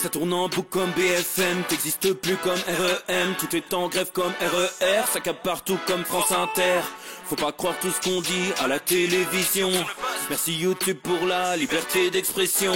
Ça tourne en boucle comme BFM, t'existes plus comme REM. Tout est en grève comme RER, ça capte partout comme France Inter. Faut pas croire tout ce qu'on dit à la télévision. Merci YouTube pour la liberté d'expression.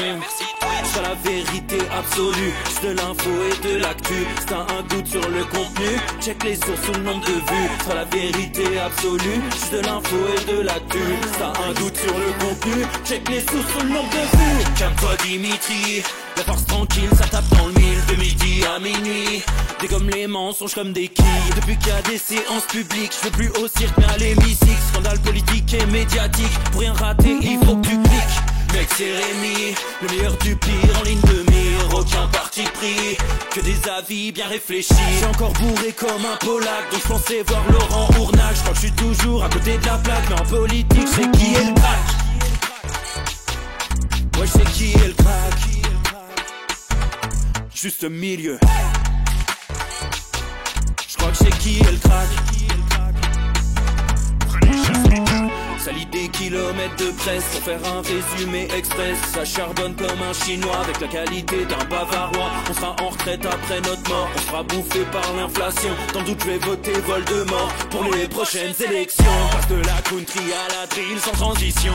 C'est la vérité absolue, c'est de l'info et de l'actu. Si t'as un doute sur le contenu, check les sources ou le nombre de vues. C'est la vérité absolue, c'est de l'info et de l'actu. Si t'as un doute sur le contenu, check les sources ou le nombre de vues. Calme-toi Dimitri, la force tranquille, ça tape dans le mille. De midi à minuit, dégomme les mensonges comme des quilles. Depuis qu'il y a des séances publiques, je veux plus au cirque mais à l'hémicycle. Scandale politique et médiatique, pour rien rater il faut que tu cliques. Mec c'est Rémi, le meilleur du pire en ligne de mire. Aucun parti pris, que des avis bien réfléchis. J'ai encore bourré comme un Polac, donc je pensais voir Laurent Ournac. Je crois que je suis toujours à côté de la plaque, mais en politique c'est qui est le crack. Ouais je sais qui est le crack. Juste milieu. Je crois que je sais qui est le crack. Ça lit des kilomètres de presse pour faire un résumé express. Ça charbonne comme un chinois avec la qualité d'un bavarois. On sera en retraite après notre mort, on sera bouffé par l'inflation. Dans le doute je vais voter Voldemort pour les prochaines élections. Passe de la country à la drill sans transition.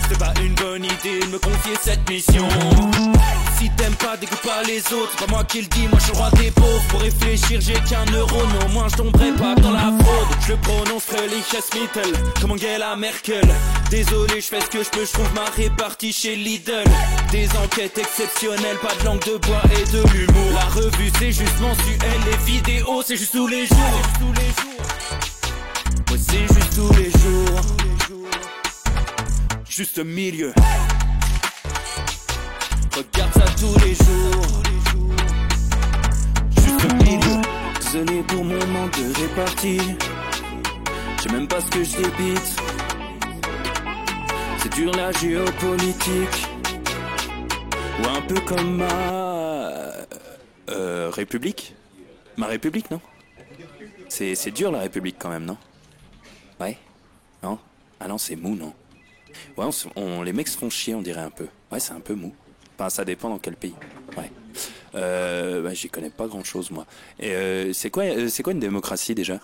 C'est pas une bonne idée de me confier cette mission. Si t'aimes pas, dégoûte pas les autres. C'est pas moi qui le dis, moi je suis le roi des pauvres. Pour réfléchir j'ai qu'un euro, mais au moins je tomberai pas dans la fraude. Je le prononce Relichesmittel, comme Angela Merkel. Désolé, je fais ce que je peux, je trouve ma répartie chez Lidl. Des enquêtes exceptionnelles, pas de langue de bois et de l'humour. La revue c'est juste mensuel, les vidéos c'est juste tous les jours. Ouais c'est juste tous les jours. Juste milieu. Regarde ça tous les jours. Juste milieu. Désolé pour mon manque de répartie. Je sais même pas ce que je débite. C'est dur la géopolitique. Ou un peu comme ma République. Ma République, non? C'est dur la République quand même, non? Ouais? Non? Ah non, c'est mou, non? Ouais, les mecs se font chier, on dirait un peu. Ouais, c'est un peu mou. Enfin, ça dépend dans quel pays. Ouais. Bah, j'y connais pas grand chose, moi. Et c'est quoi une démocratie déjà?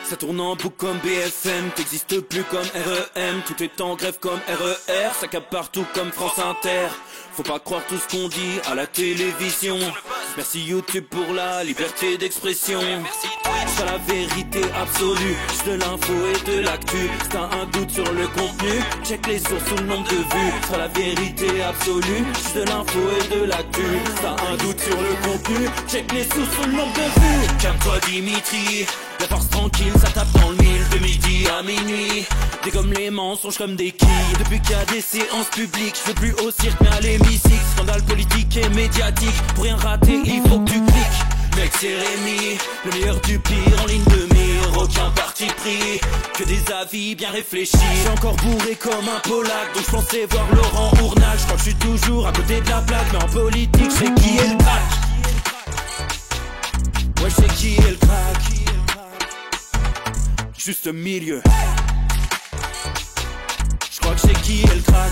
Ça tourne en boucle comme BFM, t'existes plus comme REM. Tout est en grève comme RER, ça capte partout comme France Inter. Faut pas croire tout ce qu'on dit à la télévision. Merci YouTube pour la liberté d'expression. C'est la vérité absolue, c'est de l'info et de l'actu. Si t'as un doute sur le contenu, check les sources ou le nombre de vues. C'est la vérité absolue, c'est de l'info et de l'actu. Si t'as un doute sur le contenu, check les sources ou le nombre de vues. Calme-toi Dimitri, la force tranquille, ça tape dans le mille. De midi à minuit, dégomme les mensonges comme des quilles. Depuis qu'il y a des séances publiques, je veux plus au cirque mais à l'hémicycle. Scandale politique et médiatique, pour rien rater il faut que tu cliques. Mec c'est Rémi, le meilleur du pire en ligne de mire. pris que des avis bien réfléchis. J'ai encore bourré comme un Polac, donc je pensais voir Laurent Ournal. Je crois que je suis toujours à côté de la plaque, mais en politique, je sais qui est le crack. Ouais, je sais qui est le crack. Juste milieu. Je crois que je sais qui est le crack.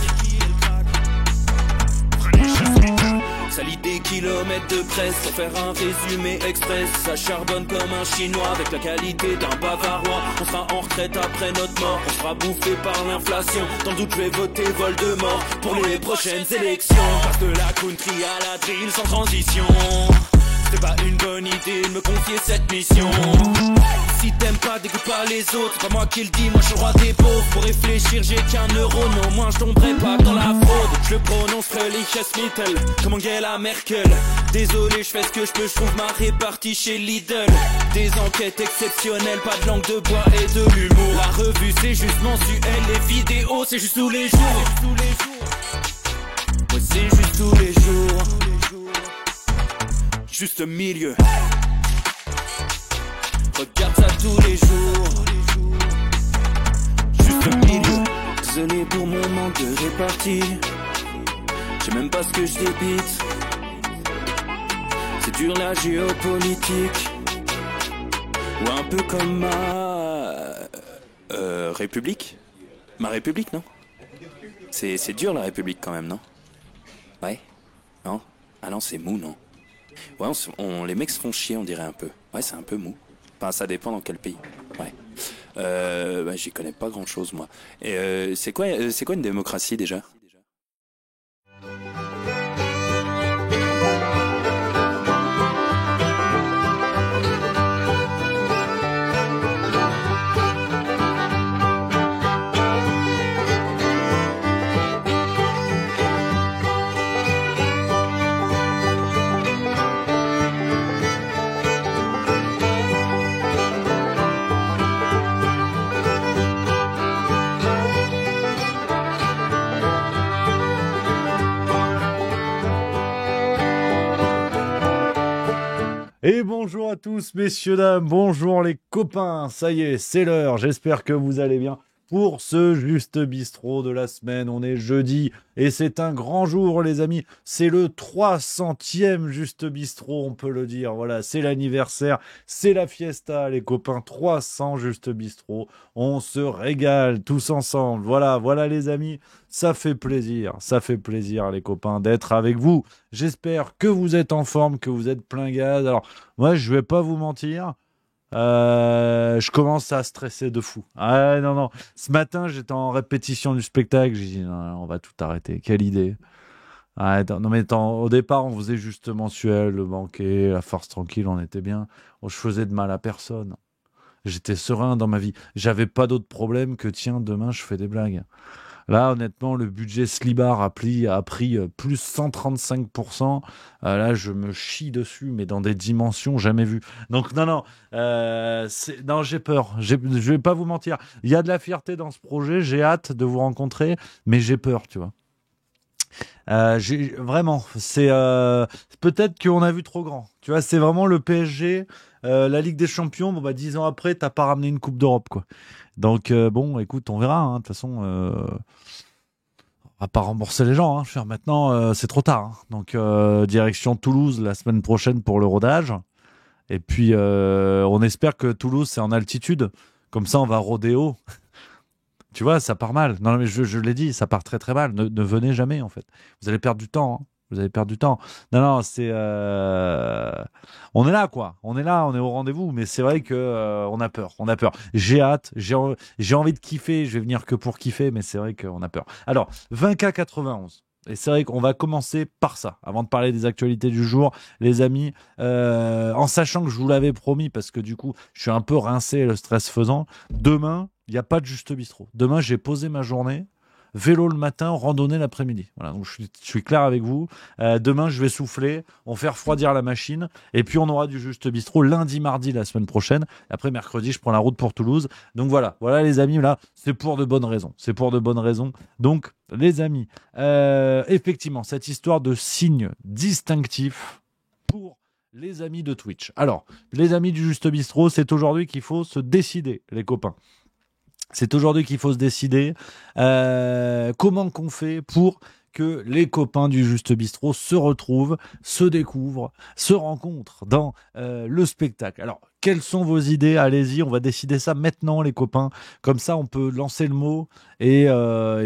Ça lit des kilomètres de presse sans faire un résumé express. Ça charbonne comme un chinois avec la qualité d'un bavarois. On sera en retraite après notre mort, on sera bouffé par l'inflation. Dans le doute je vais voter Voldemort pour les prochaines élections. Parce que la country à la drill sans transition, c'est pas une bonne idée de me confier cette mission. Si t'aimes pas, dégoûte pas les autres. C'est pas moi qui le dis, moi je suis le roi des pauvres. Pour réfléchir, j'ai qu'un euro, non, moi je tomberai pas dans la fraude. Je le prononce Mittel, comme Angela Merkel. Désolé, je fais ce que je peux, je trouve ma répartie chez Lidl. Des enquêtes exceptionnelles, pas de langue de bois et de l'humour. La revue c'est juste mensuel, les vidéos c'est juste tous les jours. Ouais, c'est juste tous les jours. Juste milieu. Regarde ça tous les jours. Juste milieu. Désolé pour mon manque de répartie. Je sais même pas ce que je débite. C'est dur la géopolitique. Ou un peu comme ma République. Ma République, non? C'est dur la République quand même, non? Ouais? Non? Ah non, c'est mou, non? Ouais, les mecs se font chier, on dirait un peu. Ouais, c'est un peu mou. Enfin, ça dépend dans quel pays. Ouais. J'y connais pas grand-chose, moi. Et c'est quoi une démocratie, déjà? Et bonjour à tous, messieurs, dames, bonjour les copains, ça y est, c'est l'heure, j'espère que vous allez bien pour ce Juste Bistrot de la semaine. On est jeudi et c'est un grand jour, les amis, c'est le 300e Juste Bistrot, on peut le dire, voilà, c'est l'anniversaire, c'est la fiesta, les copains, 300 Juste Bistrot, on se régale tous ensemble, voilà les amis, ça fait plaisir les copains d'être avec vous. J'espère que vous êtes en forme, que vous êtes plein gaz. Alors, moi, je vais pas vous mentir, je commence à stresser de fou. Ah non. Ce matin, j'étais en répétition du spectacle. J'ai dit, non, on va tout arrêter. Quelle idée. Ah, non, mais au départ, on faisait juste mensuel, le banquet, la force tranquille, on était bien. Je faisais de mal à personne. J'étais serein dans ma vie. J'avais pas d'autre problème que, tiens, demain, je fais des blagues. Là, honnêtement, le budget Slibar a pris plus 135%. Là, je me chie dessus, mais dans des dimensions jamais vues. Donc, non, j'ai peur. Je vais pas vous mentir. Il y a de la fierté dans ce projet. J'ai hâte de vous rencontrer, mais j'ai peur, tu vois. Vraiment, c'est peut-être qu'on a vu trop grand. Tu vois, c'est vraiment le PSG, la Ligue des Champions. Bon, 10 ans après, t'as pas ramené une Coupe d'Europe, quoi. Donc, bon, écoute, on verra. De toute façon, on va pas rembourser les gens. Maintenant, c'est trop tard. Donc, direction Toulouse la semaine prochaine pour le rodage. Et puis, on espère que Toulouse, c'est en altitude. Comme ça, on va rôder haut. Tu vois, ça part mal. Non, mais je l'ai dit, ça part très très mal. Ne venez jamais, en fait. Vous allez perdre du temps. Vous allez perdre du temps. Non, c'est... On est là, quoi. On est là, on est au rendez-vous. Mais c'est vrai que on a peur. J'ai hâte. J'ai envie de kiffer. Je vais venir que pour kiffer, mais c'est vrai qu'on a peur. Alors, 20K91. Et c'est vrai qu'on va commencer par ça, avant de parler des actualités du jour, les amis, en sachant que je vous l'avais promis, parce que du coup, je suis un peu rincé, le stress faisant. Demain, il n'y a pas de Juste Bistrot. Demain, j'ai posé ma journée, vélo le matin, randonnée l'après-midi. Voilà, donc je suis clair avec vous. Demain, je vais souffler, on fait refroidir la machine, et puis on aura du Juste Bistrot lundi, mardi, la semaine prochaine. Après, mercredi, je prends la route pour Toulouse. Donc voilà les amis, là, c'est pour de bonnes raisons. Donc, les amis, effectivement, cette histoire de signe distinctif pour les amis de Twitch. Alors, les amis du Juste Bistrot, c'est aujourd'hui qu'il faut se décider, les copains. C'est aujourd'hui qu'il faut se décider comment qu'on fait pour que les copains du Juste Bistrot se retrouvent, se découvrent, se rencontrent dans le spectacle. Alors, quelles sont vos idées? Allez-y, on va décider ça maintenant, les copains. Comme ça, on peut lancer le mot et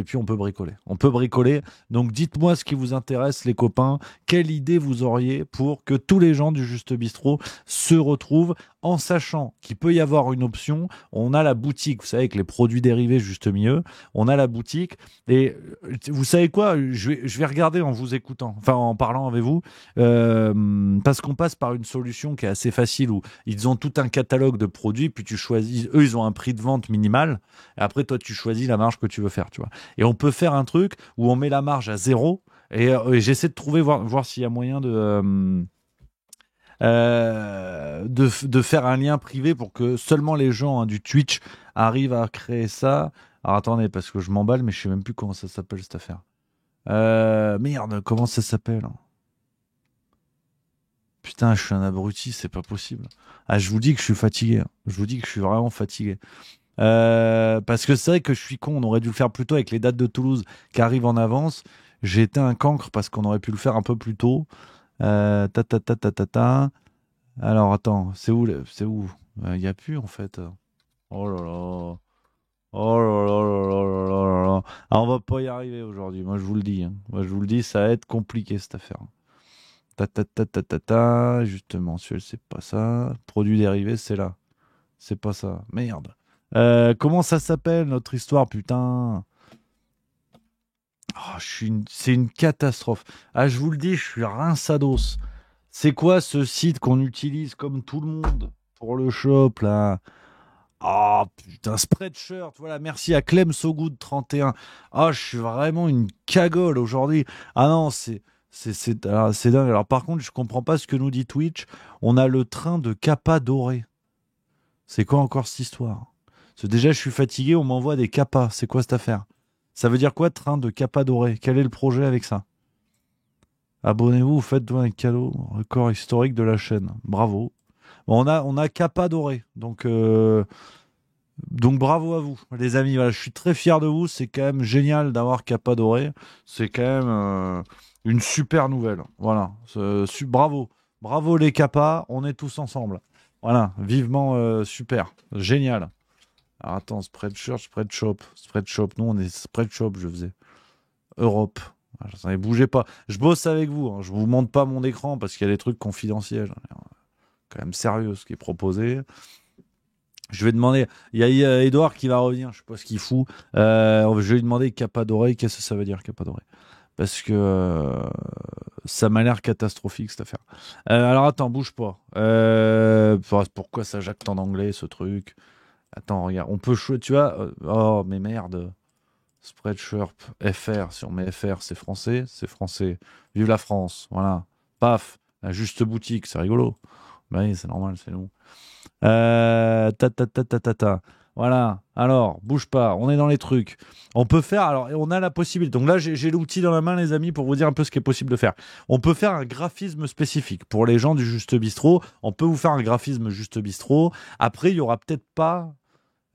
puis on peut bricoler. On peut bricoler. Donc, dites-moi ce qui vous intéresse, les copains. Quelle idée vous auriez pour que tous les gens du Juste Bistrot se retrouvent en sachant qu'il peut y avoir une option. On a la boutique, vous savez, avec les produits dérivés juste mieux. On a la boutique. Et vous savez quoi? Je vais regarder en vous écoutant, enfin en parlant avec vous, parce qu'on passe par une solution qui est assez facile où ils ont tout un catalogue de produits, puis tu choisis, eux ils ont un prix de vente minimal, et après toi tu choisis la marge que tu veux faire, tu vois. Et on peut faire un truc où on met la marge à 0, et j'essaie de trouver, voir s'il y a moyen de faire un lien privé pour que seulement les gens du Twitch arrivent à créer ça. Alors attendez, parce que je m'emballe, mais je sais même plus comment ça s'appelle cette affaire. Merde, comment ça s'appelle? Putain, je suis un abruti, c'est pas possible. Ah, je vous dis que je suis fatigué. Je vous dis que je suis vraiment fatigué. Parce que c'est vrai que je suis con, on aurait dû le faire plus tôt avec les dates de Toulouse qui arrivent en avance. J'ai été un cancre parce qu'on aurait pu le faire un peu plus tôt. Alors attends, c'est où? Il n'y a plus en fait. Oh là là. Oh là là là là là là là. Ah, on va pas y arriver aujourd'hui, moi je vous le dis. Hein. Moi je vous le dis, ça va être compliqué cette affaire. Juste mensuel, c'est pas ça. Produits dérivés, c'est là. C'est pas ça. Merde. Comment ça s'appelle notre histoire, putain? Oh, c'est une catastrophe. Ah, je vous le dis, je suis rinçados. C'est quoi ce site qu'on utilise comme tout le monde pour le shop, là? Ah, putain, Spreadshirt, voilà, merci à Clem Sogood 31. Ah, je suis vraiment une cagole aujourd'hui. Ah non, c'est dingue. Alors par contre, je comprends pas ce que nous dit Twitch. On a le train de Kappa doré. C'est quoi encore cette histoire? Parce que déjà, je suis fatigué, on m'envoie des Kappa. C'est quoi cette affaire? Ça veut dire quoi, train de Kappa doré? Quel est le projet avec ça? Abonnez-vous, faites-vous un cadeau. Record historique de la chaîne. Bravo. Bon, on a Kappa doré. Donc bravo à vous, les amis. Voilà, je suis très fier de vous. C'est quand même génial d'avoir Kappa doré. C'est quand même une super nouvelle. Voilà. Bravo. Bravo les Kappa. On est tous ensemble. Voilà. Vivement super. Génial. Alors, attends, Spreadshop. Nous, on est Spreadshop, je faisais. Europe. Attendez, bougez pas. Je bosse avec vous. Hein. Je vous montre pas mon écran parce qu'il y a des trucs confidentiels. Quand même sérieux ce qui est proposé. Je vais demander. Il y a Edouard qui va revenir. Je sais pas ce qu'il fout. Je vais lui demander Kappa doré. Qu'est-ce que ça veut dire Kappa doré? Parce que ça m'a l'air catastrophique cette affaire. Alors attends, bouge pas. Pourquoi ça jacte en anglais ce truc? Attends, regarde. On peut jouer, tu vois. Oh, mais merde. Spreadshirt FR. Si on met FR, c'est français. C'est français. Vive la France. Voilà. Paf. La juste boutique. C'est rigolo. Bah oui, c'est normal, c'est nous. Voilà. Alors, bouge pas. On est dans les trucs. On peut faire. Alors, on a la possibilité. Donc là, j'ai l'outil dans la main, les amis, pour vous dire un peu ce qui est possible de faire. On peut faire un graphisme spécifique pour les gens du Juste Bistrot. On peut vous faire un graphisme Juste Bistrot. Après, il y aura peut-être pas.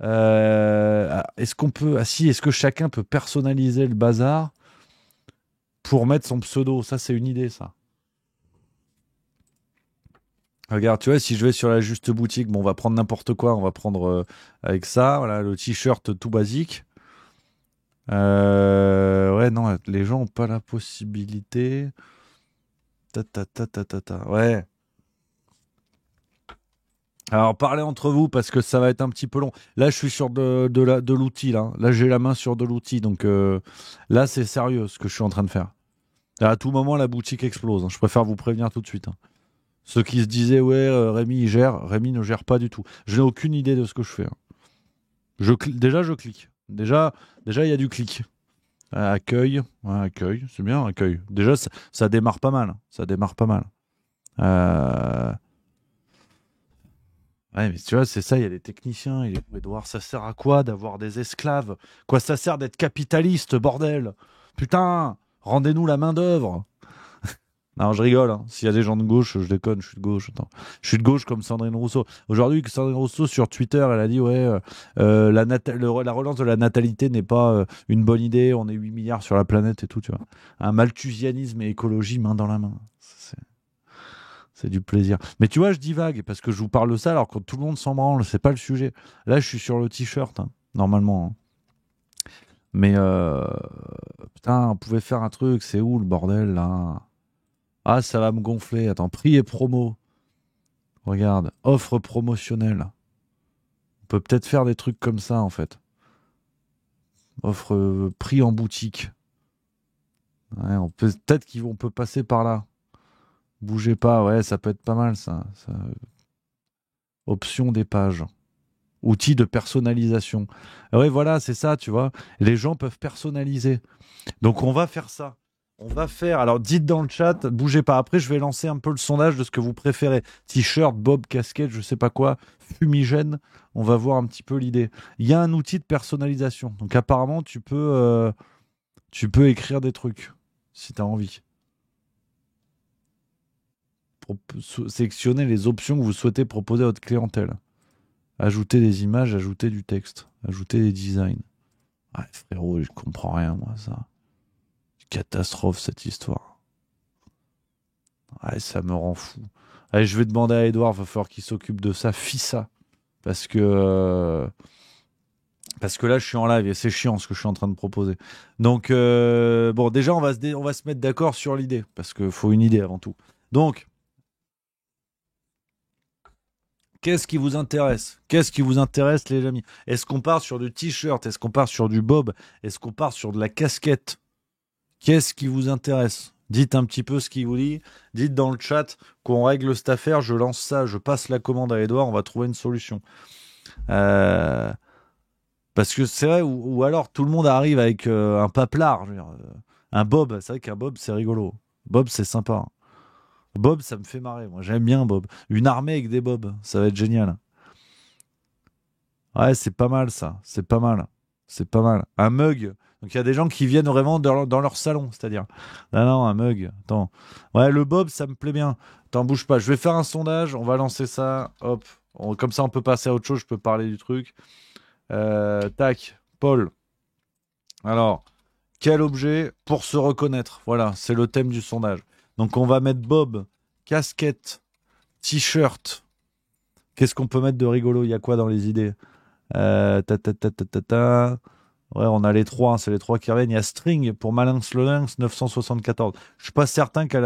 Est-ce qu'on peut. Ah si, est-ce que chacun peut personnaliser le bazar pour mettre son pseudo? Ça, c'est une idée, ça. Regarde, tu vois, si je vais sur la juste boutique, bon, on va prendre n'importe quoi. On va prendre avec ça, voilà, le t-shirt tout basique. Ouais, non, les gens n'ont pas la possibilité. Ouais. Alors, parlez entre vous parce que ça va être un petit peu long. Là, je suis sur de l'outil, là. Là, j'ai la main sur de l'outil. Donc, là, c'est sérieux ce que je suis en train de faire. À tout moment, la boutique explose. Hein. Je préfère vous prévenir tout de suite. Hein. Ceux qui se disaient, ouais, Rémi, il gère. Rémi ne gère pas du tout. Je n'ai aucune idée de ce que je fais. Hein. Déjà, je clique. Déjà, il y a du clic. Accueil. Ouais, accueil. C'est bien, accueil. Déjà, ça démarre pas mal. Ça démarre pas mal. Ouais, mais tu vois, c'est ça, il y a des techniciens. Edouard, ça sert à quoi d'avoir des esclaves? Quoi, ça sert d'être capitaliste, bordel? Putain, rendez-nous la main-d'œuvre. Non, je rigole. Hein. S'il y a des gens de gauche, je déconne, je suis de gauche. Attends. Je suis de gauche comme Sandrine Rousseau. Aujourd'hui, Sandrine Rousseau, sur Twitter, elle a dit ouais, la relance de la natalité n'est pas une bonne idée. On est 8 milliards sur la planète et tout, tu vois. Un malthusianisme et écologie main dans la main. C'est du plaisir. Mais tu vois, je divague parce que je vous parle de ça alors que tout le monde s'en branle. C'est pas le sujet. Là, je suis sur le t-shirt, hein, normalement. Hein. Mais putain, on pouvait faire un truc. C'est où le bordel là? Ah, ça va me gonfler. Attends, prix et promo. Regarde, offre promotionnelle. On peut peut-être faire des trucs comme ça, en fait. Offre prix en boutique. Ouais, peut-être qu'on peut passer par là. Bougez pas, ouais, ça peut être pas mal, ça. Option des pages. Outils de personnalisation. Ouais, voilà, c'est ça, tu vois. Les gens peuvent personnaliser. Donc, on va faire ça. On va faire, alors dites dans le chat, bougez pas. Après, je vais lancer un peu le sondage de ce que vous préférez. T-shirt, bob, casquette, je sais pas quoi, fumigène. On va voir un petit peu l'idée. Il y a un outil de personnalisation. Donc apparemment, tu peux écrire des trucs si tu as envie. Sélectionner les options que vous souhaitez proposer à votre clientèle. Ajouter des images, ajouter du texte, ajouter des designs. Ouais, frérot, je comprends rien, moi, ça. Catastrophe cette histoire. Ouais, ça me rend fou. Allez, je vais demander à Edouard, va falloir qu'il s'occupe de ça. Fis ça. Parce que là, je suis en live et c'est chiant ce que je suis en train de proposer. Donc, bon, déjà, on va se mettre d'accord sur l'idée. Parce qu'il faut une idée avant tout. Donc, qu'est-ce qui vous intéresse? Qu'est-ce qui vous intéresse, les amis? Est-ce qu'on part sur du t-shirt? Est-ce qu'on part sur du bob? Est-ce qu'on part sur de la casquette? Qu'est-ce qui vous intéresse? Dites un petit peu ce qui vous dit. Dites dans le chat qu'on règle cette affaire. Je lance ça, je passe la commande à Edouard. On va trouver une solution. Parce que c'est vrai, ou alors tout le monde arrive avec un paplard. Je veux dire, un bob, c'est vrai qu'un bob, c'est rigolo. Bob, c'est sympa. Bob, ça me fait marrer. Moi, j'aime bien Bob. Une armée avec des bobs, ça va être génial. Ouais, c'est pas mal ça. C'est pas mal. C'est pas mal. Un mug. Donc il y a des gens qui viennent vraiment dans leur salon, c'est-à-dire. Non, un mug. Attends. Ouais, le bob, ça me plaît bien. Attends, bouge pas. Je vais faire un sondage. On va lancer ça. Hop. Comme ça, on peut passer à autre chose. Je peux parler du truc. Tac. Paul. Alors, quel objet pour se reconnaître? Voilà, c'est le thème du sondage. Donc on va mettre bob, casquette, t-shirt. Qu'est-ce qu'on peut mettre de rigolo? Il y a quoi dans les idées? Ouais, on a les trois, hein, c'est les trois qui reviennent. Il y a string pour Malinx le Lynx 974. Je suis pas certain qu'à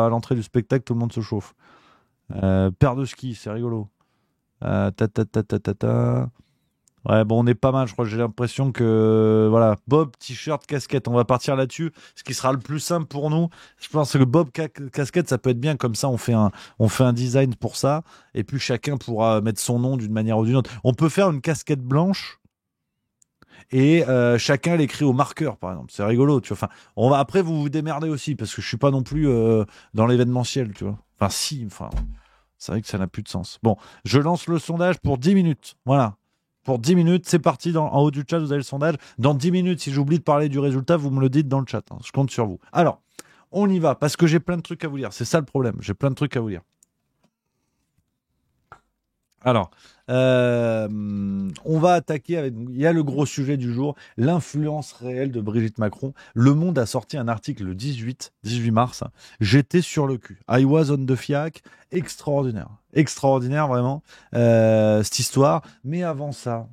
l'entrée du spectacle, tout le monde se chauffe. Paire de ski, c'est rigolo. Ouais, bon, on est pas mal, je crois. J'ai l'impression que, voilà, bob, t-shirt, casquette, on va partir là-dessus. Ce qui sera le plus simple pour nous. Je pense que bob, casquette, ça peut être bien. Comme ça, on fait un design pour ça. Et puis, chacun pourra mettre son nom d'une manière ou d'une autre. On peut faire une casquette blanche et chacun l'écrit au marqueur, par exemple. C'est rigolo, tu vois. Enfin, après, vous vous démerdez aussi parce que je suis pas non plus dans l'événementiel, tu vois. Enfin, si, c'est vrai que ça n'a plus de sens. Bon, je lance le sondage pour 10 minutes. Voilà. Pour 10 minutes, c'est parti. En haut du chat, vous avez le sondage. Dans 10 minutes, si j'oublie de parler du résultat, vous me le dites dans le chat. Hein. Je compte sur vous. Alors, on y va, parce que j'ai plein de trucs à vous dire. C'est ça le problème. J'ai plein de trucs à vous dire. Alors, on va attaquer avec... Il y a le gros sujet du jour, l'influence réelle de Brigitte Macron. Le Monde a sorti un article le 18 mars. J'étais sur le cul. I was on the fiac. Extraordinaire. Extraordinaire, vraiment, cette histoire. Mais avant ça...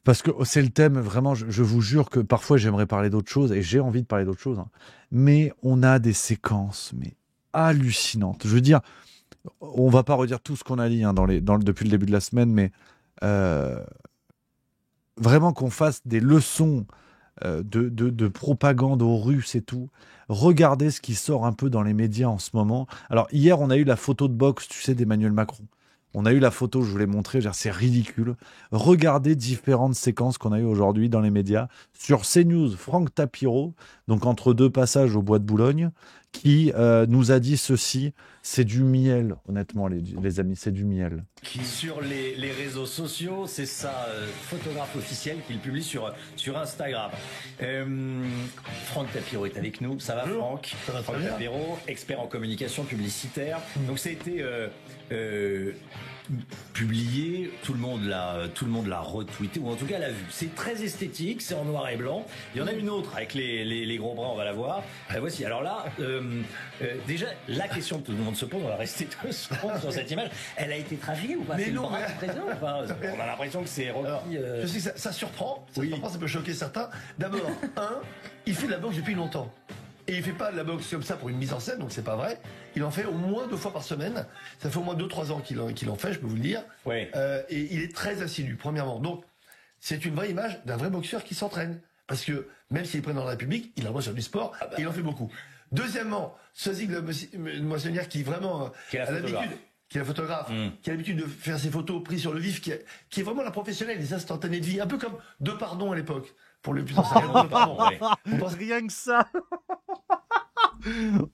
Parce que c'est le thème, vraiment, je vous jure que parfois j'aimerais parler d'autre chose, et j'ai envie de parler d'autre chose. Hein. Mais on a des séquences mais hallucinantes. Je veux dire... On va pas redire tout ce qu'on a dit hein, depuis le début de la semaine, mais vraiment qu'on fasse des leçons de propagande aux Russes et tout. Regardez ce qui sort un peu dans les médias en ce moment. Alors hier, on a eu la photo de boxe, tu sais, d'Emmanuel Macron. On a eu la photo, je vous l'ai montré, c'est ridicule. Regardez différentes séquences qu'on a eues aujourd'hui dans les médias. Sur CNews, Franck Tapiro, donc entre deux passages au Bois de Boulogne, qui nous a dit ceci. C'est du miel, honnêtement, les amis, c'est du miel. Sur les réseaux sociaux, c'est sa photographe officielle qui le publie sur Instagram. Franck Tapiro est avec nous. Ça va, Franck? Ça va très Franck bien. Tapiro, expert en communication publicitaire. Donc ça a été publié, tout le monde l'a retweeté, ou en tout cas l'a vu. C'est très esthétique, c'est en noir et blanc. Il y en a une autre avec les gros bras, on va la voir. La voici. Alors là, déjà, la question que tout le monde se pose, on va rester 2 secondes sur cette image. Elle a été trafiquée ou pas? C'est le bras du président ou pas? On a l'impression que c'est Rocky. Je sais que ça surprend, Oui. ça peut choquer certains. D'abord, il fait de la boxe depuis longtemps. Et il fait pas de la boxe comme ça pour une mise en scène, donc c'est pas vrai. Il en fait au moins 2 fois par semaine. Ça fait au moins 2-3 ans qu'il en fait, je peux vous le dire. Ouais. Et il est très assidu, premièrement. Donc, c'est une vraie image d'un vrai boxeur qui s'entraîne. Parce que, même s'il est président de la République, il a le droit sur du sport, et il en fait beaucoup. Deuxièmement, Sozy Moissonnière qui vraiment Qui est la a photographe. l'habitude, qui est la photographe, qui a l'habitude de faire ses photos prises sur le vif, qui est vraiment la professionnelle des instantanés de vie, un peu comme Depardon à l'époque, pour le plus ancien. Depardon, ouais. Vous pensez- Rien que ça.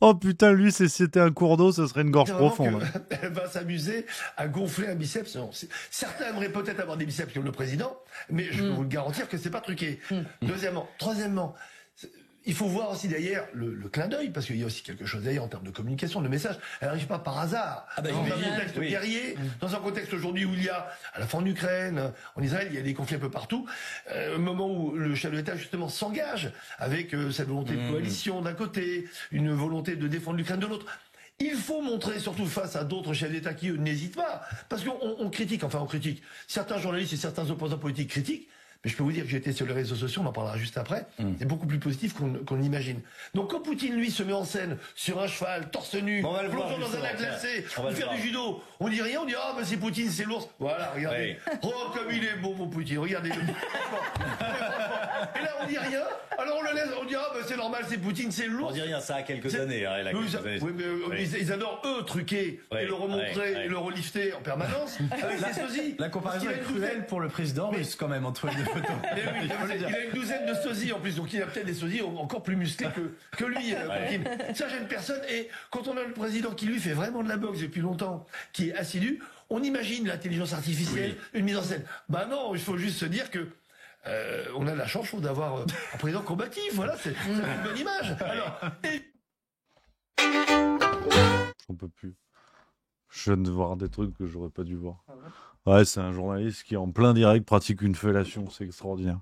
Oh putain, lui, si c'était un cours d'eau, ce serait une gorge Vraiment profonde. Elle va s'amuser à gonfler un biceps. Non, certains aimeraient peut-être avoir des biceps comme le président, mais je peux vous le garantir que c'est pas truqué. Deuxièmement, troisièmement, il faut voir aussi derrière le clin d'œil, parce qu'il y a aussi quelque chose derrière en termes de communication, de message. Elle n'arrive pas par hasard. Ah bah, Dans un j'imagine, contexte oui. guerrier, dans un contexte aujourd'hui où il y a, à la fin en Ukraine, en Israël, il y a des conflits un peu partout, un moment où le chef de l'État justement s'engage avec cette volonté de coalition d'un côté, une volonté de défendre l'Ukraine de l'autre. Il faut montrer, surtout face à d'autres chefs d'État qui, eux, n'hésitent pas. Parce qu'on critique, enfin on critique. Certains journalistes et certains opposants politiques critiquent. Mais je peux vous dire que j'ai été sur les réseaux sociaux, on en parlera juste après. C'est beaucoup plus positif qu'on l'imagine. Donc quand Poutine, lui, se met en scène sur un cheval, torse nu, Bon, on va le voir, plongeant dans un justement, lac glacé, on va ou le faire voir. du judo, on dit rien, on dit ah ben c'est Poutine, c'est l'ours. Voilà, regardez. Oh comme il est beau mon Poutine, regardez-le. Et là on dit rien, alors on le laisse, on dit ah ben c'est normal, c'est Poutine, c'est On l'ours. dit rien, ça a quelques C'est- années. Hein, elle a Oui, quelques ça- années. oui, mais Oui. ils adorent eux truquer Oui, et le remontrer oui. et le relifter en permanence avec ses sosies. La comparaison Parce est qu'il a une cruelle pour le président russe quand même entre les deux photos. Mais oui, il a une douzaine de sosies en plus, donc il a peut-être des sosies encore plus musclés que lui, Poutine. Ça gêne personne. Et quand on a le président qui lui fait vraiment de la boxe depuis longtemps, qui est assidu, on imagine l'intelligence artificielle, une mise en scène. Bah non, il faut juste se dire que on a de la chance, je trouve, d'avoir un président combatif. Voilà, c'est une bonne image. Alors, J'en peux plus. Je viens de voir des trucs que j'aurais pas dû voir. Ouais, c'est un journaliste qui, en plein direct, pratique une fellation. C'est extraordinaire.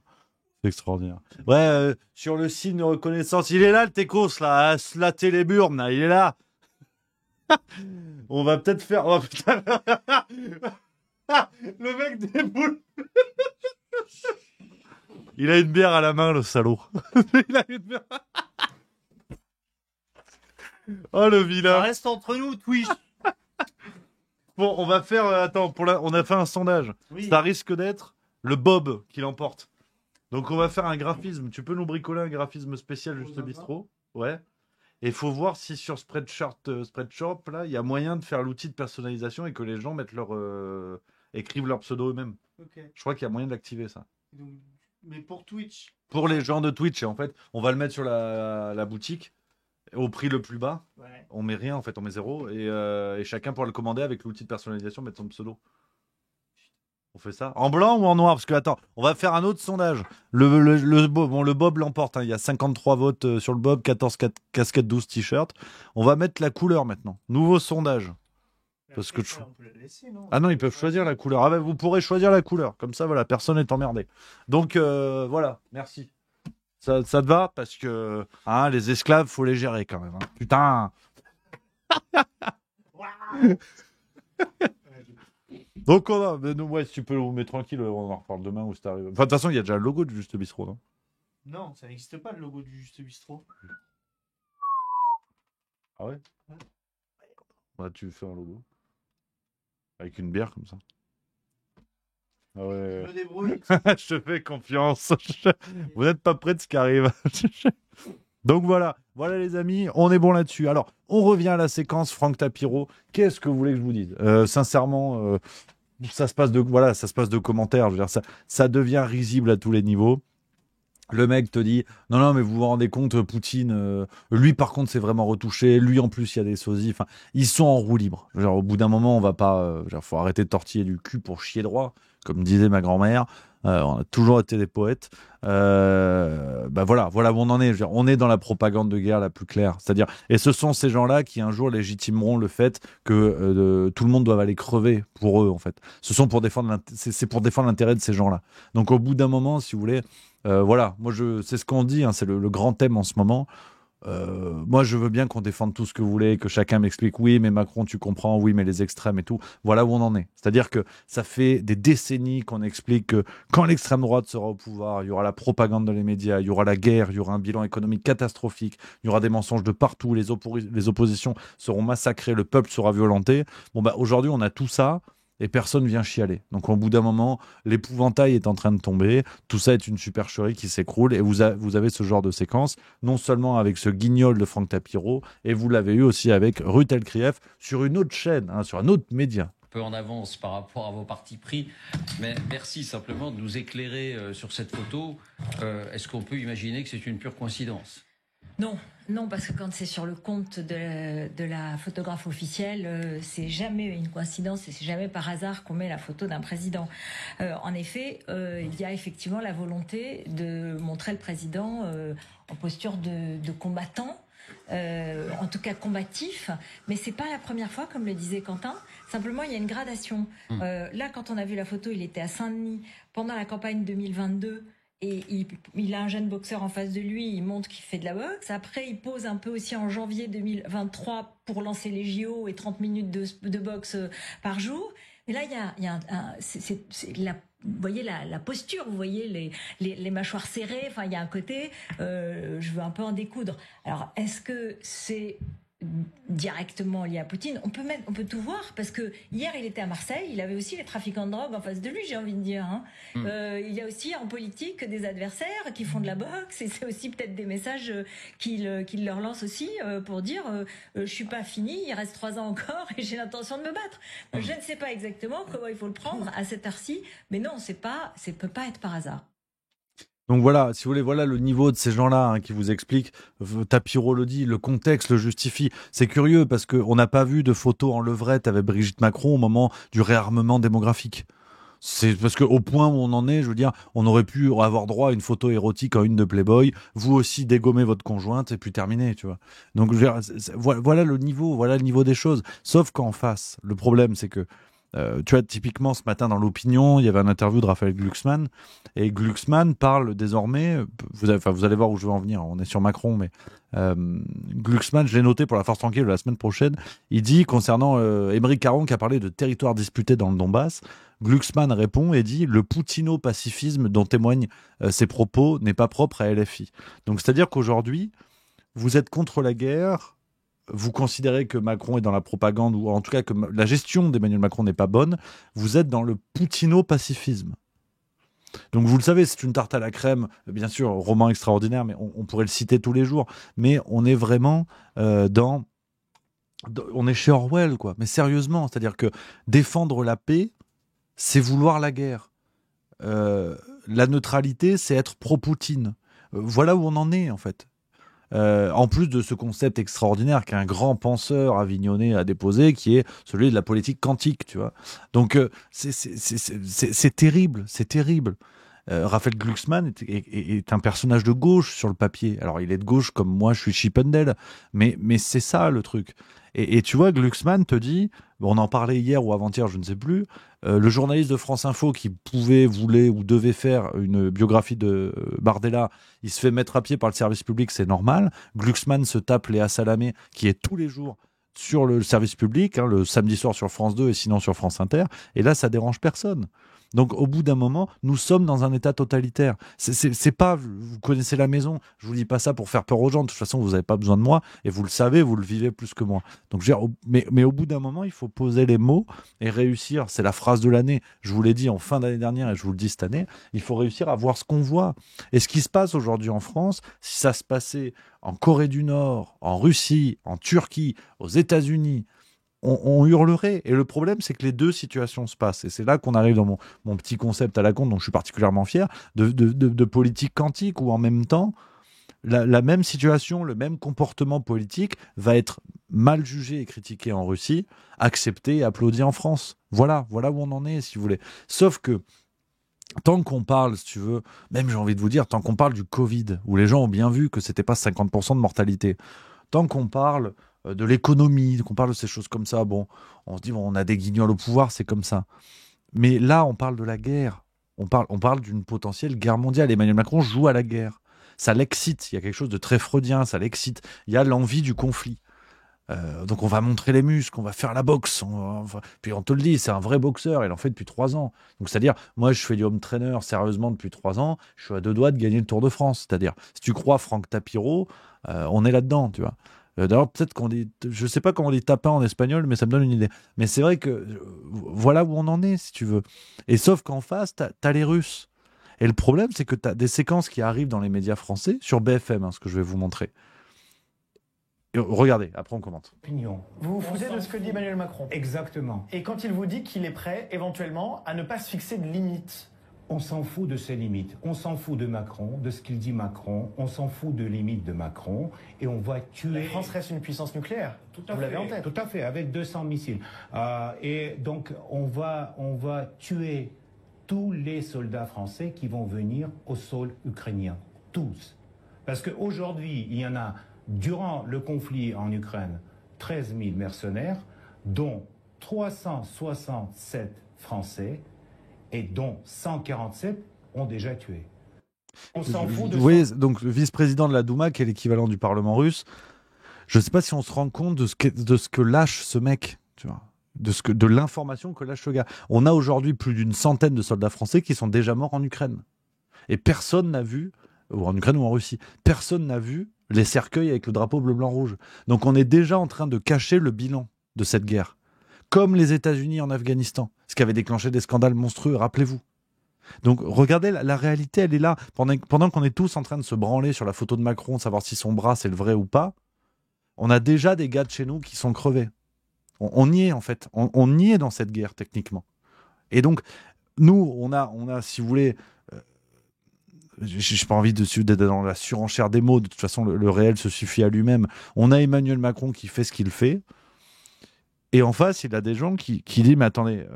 C'est extraordinaire. Ouais, sur le signe de reconnaissance, il est là, le Técos, là, la téléburne, là, il est là. On va peut-être faire. Oh, putain. Le mec des boules. Il a une bière à la main, le salaud. Il a une bière. Oh, le vilain. Ça reste entre nous, Twitch. Bon, on va faire. Attends, on a fait un sondage. Oui. Ça risque d'être le Bob qui l'emporte. Donc, on va faire un graphisme. Tu peux nous bricoler un graphisme spécial Juste Bistrot? Ouais. Et il faut voir si sur Spreadshop, là, il y a moyen de faire l'outil de personnalisation et que les gens mettent écrivent leur pseudo eux-mêmes. Ok. Je crois qu'il y a moyen de l'activer, ça. Donc, mais pour Twitch. Pour les gens de Twitch, et en fait, on va le mettre sur la boutique au prix le plus bas. Ouais. On met rien, en fait, on met 0. Et chacun pourra le commander avec l'outil de personnalisation, mettre son pseudo. On fait ça en blanc ou en noir? Parce que, attends, on va faire un autre sondage. Le Bob l'emporte. Hein. Il y a 53 votes sur le Bob, 14 casquettes, 12 t-shirts. On va mettre la couleur maintenant. Nouveau sondage. Parce que on peut la laisser, non? Ah non, ils peuvent choisir la couleur. Ah ben, vous pourrez choisir la couleur. Comme ça, voilà, personne n'est emmerdé. Donc, voilà, merci. Ça te va? Parce que les esclaves, faut les gérer quand même. Hein. Putain. Donc, ouais, si tu peux vous mettre tranquille, on en reparle demain ou si t'arrives. Enfin, de toute façon, il y a déjà le logo du Juste Bistrot, non? Non, ça n'existe pas le logo du Juste Bistrot. Ah ouais? Bah, tu fais un logo. Avec une bière comme ça. Ah ouais. Je me débrouille. Je te fais confiance. Vous n'êtes pas prêts de ce qui arrive. Donc voilà, les amis, on est bon là-dessus. Alors, on revient à la séquence Franck Tapiro. Qu'est-ce que vous voulez que je vous dise? Sincèrement, ça se passe de commentaires. Je veux dire, ça devient risible à tous les niveaux. Le mec te dit non non mais vous vous rendez compte Poutine lui par contre c'est vraiment retouché, lui en plus il y a des sosies, enfin ils sont en roue libre. Genre au bout d'un moment on va pas faut arrêter de tortiller du cul pour chier droit comme disait ma grand-mère. On a toujours été des poètes. Voilà où on en est. Je veux dire, on est dans la propagande de guerre la plus claire. C'est-à-dire, et ce sont ces gens-là qui un jour légitimeront le fait que tout le monde doit aller crever pour eux en fait. Ce sont pour défendre c'est pour défendre l'intérêt de ces gens-là. Donc au bout d'un moment, si vous voulez, c'est ce qu'on dit, hein, c'est le grand thème en ce moment. Moi, je veux bien qu'on défende tout ce que vous voulez, que chacun m'explique, oui, mais Macron, tu comprends, oui, mais les extrêmes et tout. Voilà où on en est. C'est-à-dire que ça fait des décennies qu'on explique que quand l'extrême droite sera au pouvoir, il y aura la propagande dans les médias, il y aura la guerre, il y aura un bilan économique catastrophique, il y aura des mensonges de partout, les oppositions seront massacrées, le peuple sera violenté. Aujourd'hui, on a tout ça. Et personne vient chialer. Donc au bout d'un moment, l'épouvantail est en train de tomber, tout ça est une supercherie qui s'écroule, et vous avez ce genre de séquence, non seulement avec ce guignol de Franck Tapiro, et vous l'avez eu aussi avec Ruth Elkrief sur une autre chaîne, hein, sur un autre média. Peu en avance par rapport à vos partis pris, mais merci simplement de nous éclairer sur cette photo. Est-ce qu'on peut imaginer que c'est une pure coïncidence ? Non, parce que quand c'est sur le compte de la photographe officielle, c'est jamais une coïncidence et c'est jamais par hasard qu'on met la photo d'un président. En effet, il y a effectivement la volonté de montrer le président en posture de combattant. En tout cas combatif, mais c'est pas la première fois, comme le disait Quentin. Simplement, il y a une gradation. Là, quand on a vu la photo, il était à Saint-Denis pendant la campagne 2022. Et il a un jeune boxeur en face de lui, il montre qu'il fait de la boxe. Après, il pose un peu aussi en janvier 2023 pour lancer les JO et 30 minutes de boxe par jour. Mais là, il y a vous voyez la posture, vous voyez les mâchoires serrées. Enfin, il y a un côté, je veux un peu en découdre. Alors, est-ce que c'est directement lié à Poutine? On peut tout voir, parce que hier il était à Marseille, il avait aussi les trafiquants de drogue en face de lui, j'ai envie de dire. Il y a aussi en politique des adversaires qui font de la boxe, et c'est aussi peut-être des messages qu'il leur lance aussi pour dire je suis pas fini, il reste 3 ans encore et j'ai l'intention de me battre. Je ne sais pas exactement comment il faut le prendre à cette heure-ci, mais non, ça peut pas être par hasard. Donc voilà, si vous voulez, voilà le niveau de ces gens-là hein, qui vous expliquent. Tapiro le dit, le contexte le justifie. C'est curieux parce qu'on n'a pas vu de photos en levrette avec Brigitte Macron au moment du réarmement démographique. C'est parce qu'au point où on en est, je veux dire, on aurait pu avoir droit à une photo érotique en une de Playboy, vous aussi dégommer votre conjointe et puis terminer, tu vois. Donc je veux dire, voilà le niveau des choses. Sauf qu'en face, le problème c'est que tu vois, typiquement ce matin dans l'opinion, il y avait un interview de Raphaël Glucksmann, et Glucksmann parle désormais, vous allez voir où je veux en venir, on est sur Macron, mais Glucksmann, je l'ai noté pour la Force Tranquille de la semaine prochaine, il dit concernant Aymeric Caron qui a parlé de territoire disputé dans le Donbass, Glucksmann répond et dit le poutino-pacifisme dont témoignent ses propos n'est pas propre à LFI. Donc c'est-à-dire qu'aujourd'hui, vous êtes contre la guerre, vous considérez que Macron est dans la propagande, ou en tout cas que la gestion d'Emmanuel Macron n'est pas bonne, vous êtes dans le poutino-pacifisme. Donc vous le savez, c'est une tarte à la crème, bien sûr, roman extraordinaire, mais on pourrait le citer tous les jours, mais on est vraiment on est chez Orwell, quoi. Mais sérieusement, c'est-à-dire que défendre la paix, c'est vouloir la guerre. La neutralité, c'est être pro-Poutine. Voilà où on en est, en fait. En plus de ce concept extraordinaire qu'un grand penseur avignonnais a déposé, qui est celui de la politique quantique, tu vois. Donc c'est terrible, c'est terrible. Raphaël Glucksmann est un personnage de gauche sur le papier. Alors il est de gauche comme moi, je suis Chippendale, mais c'est ça le truc. Et tu vois, Glucksmann te dit, on en parlait hier ou avant-hier, je ne sais plus, le journaliste de France Info qui voulait ou devait faire une biographie de Bardella, il se fait mettre à pied par le service public, c'est normal. Glucksmann se tape Léa Salamé, qui est tous les jours sur le service public, hein, le samedi soir sur France 2 et sinon sur France Inter, et là, ça dérange personne. Donc au bout d'un moment, nous sommes dans un état totalitaire. C'est pas, vous connaissez la maison, je vous dis pas ça pour faire peur aux gens, de toute façon vous n'avez pas besoin de moi, et vous le savez, vous le vivez plus que moi. Donc, mais au bout d'un moment, il faut poser les mots et réussir, c'est la phrase de l'année, je vous l'ai dit en fin d'année dernière et je vous le dis cette année, il faut réussir à voir ce qu'on voit. Et ce qui se passe aujourd'hui en France, si ça se passait en Corée du Nord, en Russie, en Turquie, aux États-Unis, on hurlerait. Et le problème, c'est que les deux situations se passent. Et c'est là qu'on arrive dans mon petit concept à la con, dont je suis particulièrement fier, de politique quantique, où en même temps, la même situation, le même comportement politique va être mal jugé et critiqué en Russie, accepté et applaudi en France. Voilà où on en est, si vous voulez. Sauf que, tant qu'on parle, si tu veux, même j'ai envie de vous dire, tant qu'on parle du Covid, où les gens ont bien vu que c'était pas 50% de mortalité, tant qu'on parle de l'économie, qu'on parle de ces choses comme ça, bon, on se dit, bon, on a des guignols au pouvoir, c'est comme ça. Mais là, on parle de la guerre. On parle d'une potentielle guerre mondiale. Emmanuel Macron joue à la guerre. Ça l'excite. Il y a quelque chose de très freudien, ça l'excite. Il y a l'envie du conflit. Donc on va montrer les muscles, on va faire la boxe. Puis on te le dit, c'est un vrai boxeur, il en fait depuis 3 ans. Donc c'est-à-dire, moi je fais du home trainer sérieusement depuis 3 ans, je suis à 2 doigts de gagner le Tour de France. C'est-à-dire, si tu crois Franck Tapiro, on est là-dedans, tu vois. D'ailleurs, peut-être qu'on dit, je sais pas comment on dit tapin en espagnol, mais ça me donne une idée. Mais c'est vrai que voilà où on en est, si tu veux. Et sauf qu'en face, t'as les Russes. Et le problème, c'est que t'as des séquences qui arrivent dans les médias français, sur BFM, ce que je vais vous montrer. Et regardez, après on commente. Opinion. Vous vous foutez de ce que dit Emmanuel Macron. Exactement. Et quand il vous dit qu'il est prêt, éventuellement, à ne pas se fixer de limites. On s'en fout de ses limites. On s'en fout de Macron, de ce qu'il dit Macron. On s'en fout de limites de Macron. Et on va tuer... La France reste une puissance nucléaire. Tout à vous l'avez en tête. Tout à fait, avec 200 missiles. Et donc, on va tuer tous les soldats français qui vont venir au sol ukrainien. Tous. Parce qu'aujourd'hui, il y en a, durant le conflit en Ukraine, 13 000 mercenaires, dont 367 Français, et dont 147 ont déjà tué. On s'en fout de ça. Oui, donc le vice-président de la Douma, qui est l'équivalent du Parlement russe, je ne sais pas si on se rend compte de ce que lâche ce mec, tu vois, de l'information que lâche ce gars. On a aujourd'hui plus d'une centaine de soldats français qui sont déjà morts en Ukraine. Et personne n'a vu, ou en Ukraine ou en Russie, personne n'a vu les cercueils avec le drapeau bleu, blanc, rouge. Donc on est déjà en train de cacher le bilan de cette guerre. Comme les États-Unis en Afghanistan, ce qui avait déclenché des scandales monstrueux, rappelez-vous. Donc regardez, la réalité, elle est là. Pendant qu'on est tous en train de se branler sur la photo de Macron, savoir si son bras c'est le vrai ou pas, on a déjà des gars de chez nous qui sont crevés. On y est en fait. On y est dans cette guerre techniquement. Et donc, nous, on a si vous voulez... j'ai pas envie d'être dans la surenchère des mots. De toute façon, le réel se suffit à lui-même. On a Emmanuel Macron qui fait ce qu'il fait. Et en face, il a des gens qui disent, mais attendez,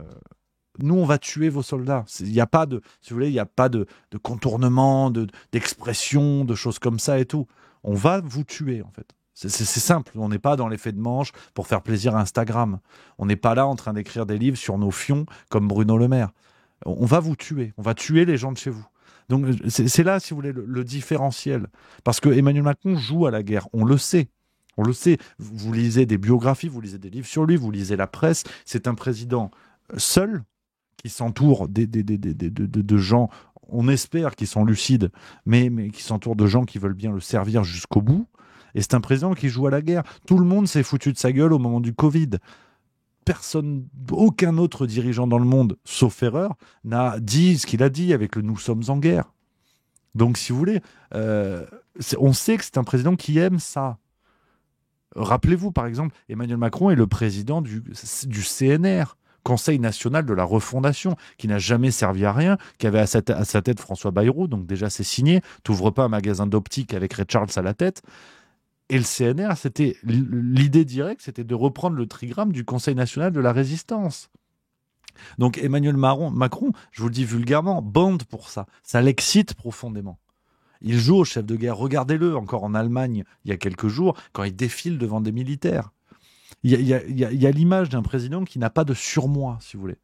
nous, on va tuer vos soldats. Il n'y a pas de, si vous voulez, il n'y a pas de contournement, d'expression, de choses comme ça et tout. On va vous tuer, en fait. C'est simple. On n'est pas dans l'effet de manche pour faire plaisir à Instagram. On n'est pas là en train d'écrire des livres sur nos fions comme Bruno Le Maire. On va vous tuer. On va tuer les gens de chez vous. Donc, c'est là, si vous voulez, le différentiel. Parce que Emmanuel Macron joue à la guerre. On le sait. On le sait, vous lisez des biographies, vous lisez des livres sur lui, vous lisez la presse. C'est un président seul qui s'entoure de gens, on espère, qui sont lucides, mais qui s'entoure de gens qui veulent bien le servir jusqu'au bout. Et c'est un président qui joue à la guerre. Tout le monde s'est foutu de sa gueule au moment du Covid. Personne, aucun autre dirigeant dans le monde, sauf erreur, n'a dit ce qu'il a dit avec le « nous sommes en guerre ». Donc, si vous voulez, on sait que c'est un président qui aime ça. Rappelez-vous, par exemple, Emmanuel Macron est le président du CNR, Conseil national de la refondation, qui n'a jamais servi à rien, qui avait à sa tête François Bayrou, donc déjà c'est signé, t'ouvres pas un magasin d'optique avec Ray Charles à la tête. Et le CNR, c'était l'idée directe, c'était de reprendre le trigramme du Conseil national de la résistance. Donc Emmanuel Macron, je vous le dis vulgairement, bande pour ça. Ça l'excite profondément. Il joue au chef de guerre. Regardez-le encore en Allemagne, il y a quelques jours, quand il défile devant des militaires. Il y a l'image d'un président qui n'a pas de surmoi, si vous voulez.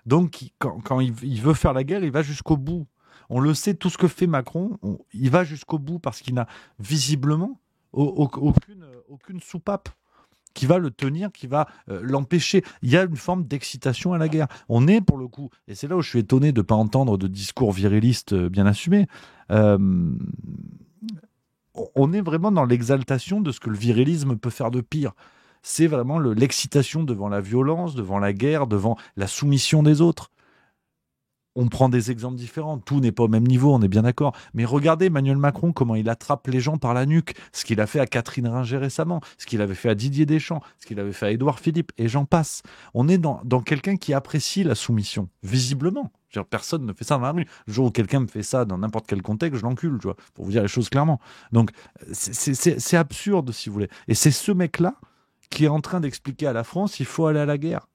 Donc, quand il veut faire la guerre, il va jusqu'au bout. On le sait, tout ce que fait Macron, il va jusqu'au bout parce qu'il n'a visiblement aucune soupape qui va le tenir, qui va l'empêcher. Il y a une forme d'excitation à la guerre. On est, pour le coup, et c'est là où je suis étonné de ne pas entendre de discours virilistes bien assumés, on est vraiment dans l'exaltation de ce que le virilisme peut faire de pire. C'est vraiment l'excitation devant la violence, devant la guerre, devant la soumission des autres. on prend des exemples différents. Tout n'est pas au même niveau, on est bien d'accord. Mais regardez Emmanuel Macron, comment il attrape les gens par la nuque. Ce qu'il a fait à Catherine Ringer récemment, ce qu'il avait fait à Didier Deschamps, ce qu'il avait fait à Édouard Philippe, et j'en passe. On est dans quelqu'un qui apprécie la soumission, visiblement. Je veux dire, personne ne fait ça dans la rue. Le jour où quelqu'un me fait ça dans n'importe quel contexte, je l'encule, tu vois, pour vous dire les choses clairement. Donc, c'est absurde, si vous voulez. Et c'est ce mec-là qui est en train d'expliquer à la France, il faut aller à la guerre.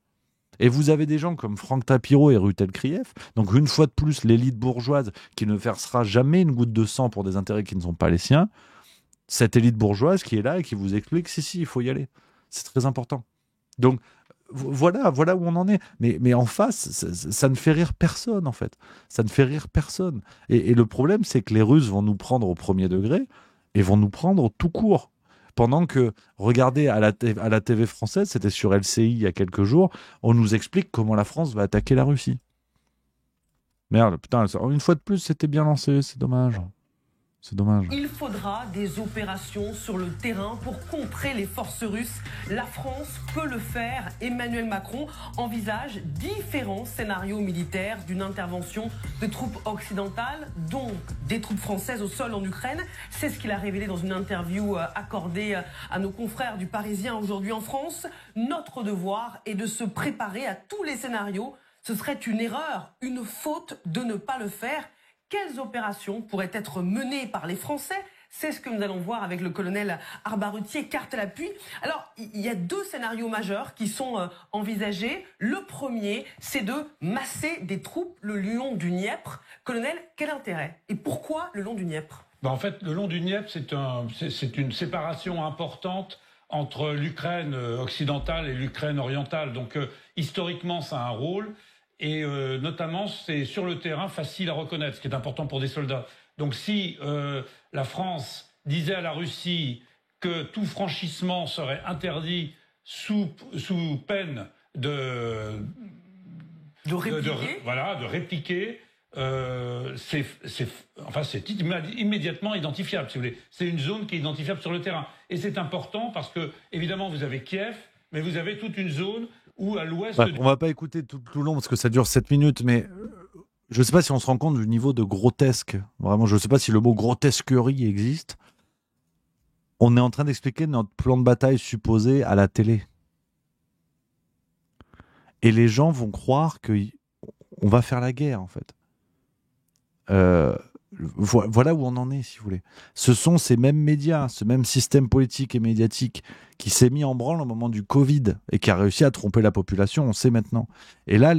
Et vous avez des gens comme Franck Tapiro et Rutel Krief, donc une fois de plus, l'élite bourgeoise qui ne versera jamais une goutte de sang pour des intérêts qui ne sont pas les siens, cette élite bourgeoise qui est là et qui vous explique, si, il faut y aller. C'est très important. Donc, voilà où on en est. Mais en face, ça ne fait rire personne, en fait. Ça ne fait rire personne. Et le problème, c'est que les Russes vont nous prendre au premier degré et vont nous prendre tout court. Pendant que, regardez, à la TV française, c'était sur LCI il y a quelques jours, on nous explique comment la France va attaquer la Russie. Merde, putain, une fois de plus, c'était bien lancé, c'est dommage. C'est dommage. Il faudra des opérations sur le terrain pour contrer les forces russes. La France peut le faire. Emmanuel Macron envisage différents scénarios militaires d'une intervention de troupes occidentales, donc des troupes françaises au sol en Ukraine. C'est ce qu'il a révélé dans une interview accordée à nos confrères du Parisien aujourd'hui en France. Notre devoir est de se préparer à tous les scénarios. Ce serait une erreur, une faute de ne pas le faire. Quelles opérations pourraient être menées par les Français? C'est ce que nous allons voir avec le colonel Arbarutier, carte à l'appui. Alors, il y a deux scénarios majeurs qui sont envisagés. Le premier, c'est de masser des troupes le long du Dniepr. Colonel, quel intérêt? Et pourquoi le long du Dniepr? En fait, le long du Dniepr, c'est une séparation importante entre l'Ukraine occidentale et l'Ukraine orientale. Donc, historiquement, ça a un rôle. Et notamment, c'est sur le terrain facile à reconnaître, ce qui est important pour des soldats. Donc si la France disait à la Russie que tout franchissement serait interdit sous peine de répliquer, c'est immédiatement identifiable, si vous voulez. C'est une zone qui est identifiable sur le terrain. Et c'est important parce que, évidemment, vous avez Kiev, mais vous avez toute une zone où à l'ouest... On va pas écouter tout le long parce que ça dure 7 minutes, mais je ne sais pas si on se rend compte du niveau de grotesque. Vraiment, je ne sais pas si le mot grotesquerie existe. On est en train d'expliquer notre plan de bataille supposé à la télé. Et les gens vont croire qu'on va faire la guerre, en fait. Voilà où on en est, si vous voulez. Ce sont ces mêmes médias, ce même système politique et médiatique qui s'est mis en branle au moment du Covid et qui a réussi à tromper la population, on sait maintenant. Et là,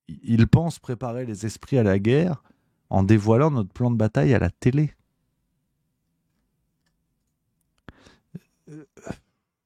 ils pensent préparer les esprits à la guerre en dévoilant notre plan de bataille à la télé.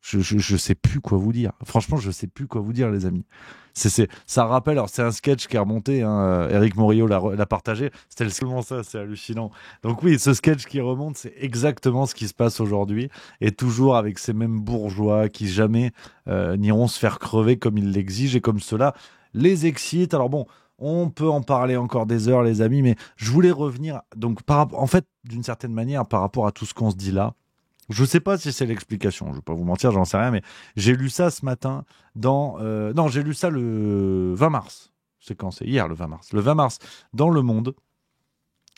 Je sais plus quoi vous dire. Franchement, je sais plus quoi vous dire, les amis. Ça rappelle, alors c'est un sketch qui est remonté, hein, Éric Morillo l'a partagé, c'était seulement ça, c'est hallucinant. Donc oui, ce sketch qui remonte, c'est exactement ce qui se passe aujourd'hui, et toujours avec ces mêmes bourgeois qui jamais n'iront se faire crever comme ils l'exigent, et comme cela les excite. Alors bon, on peut en parler encore des heures, les amis, mais je voulais revenir, donc en fait, d'une certaine manière, par rapport à tout ce qu'on se dit là. Je ne sais pas si c'est l'explication, je ne vais pas vous mentir, j'en sais rien, mais j'ai lu ça ce matin non, j'ai lu ça le 20 mars. C'est quand? C'est hier, le 20 mars. Le 20 mars, dans Le Monde.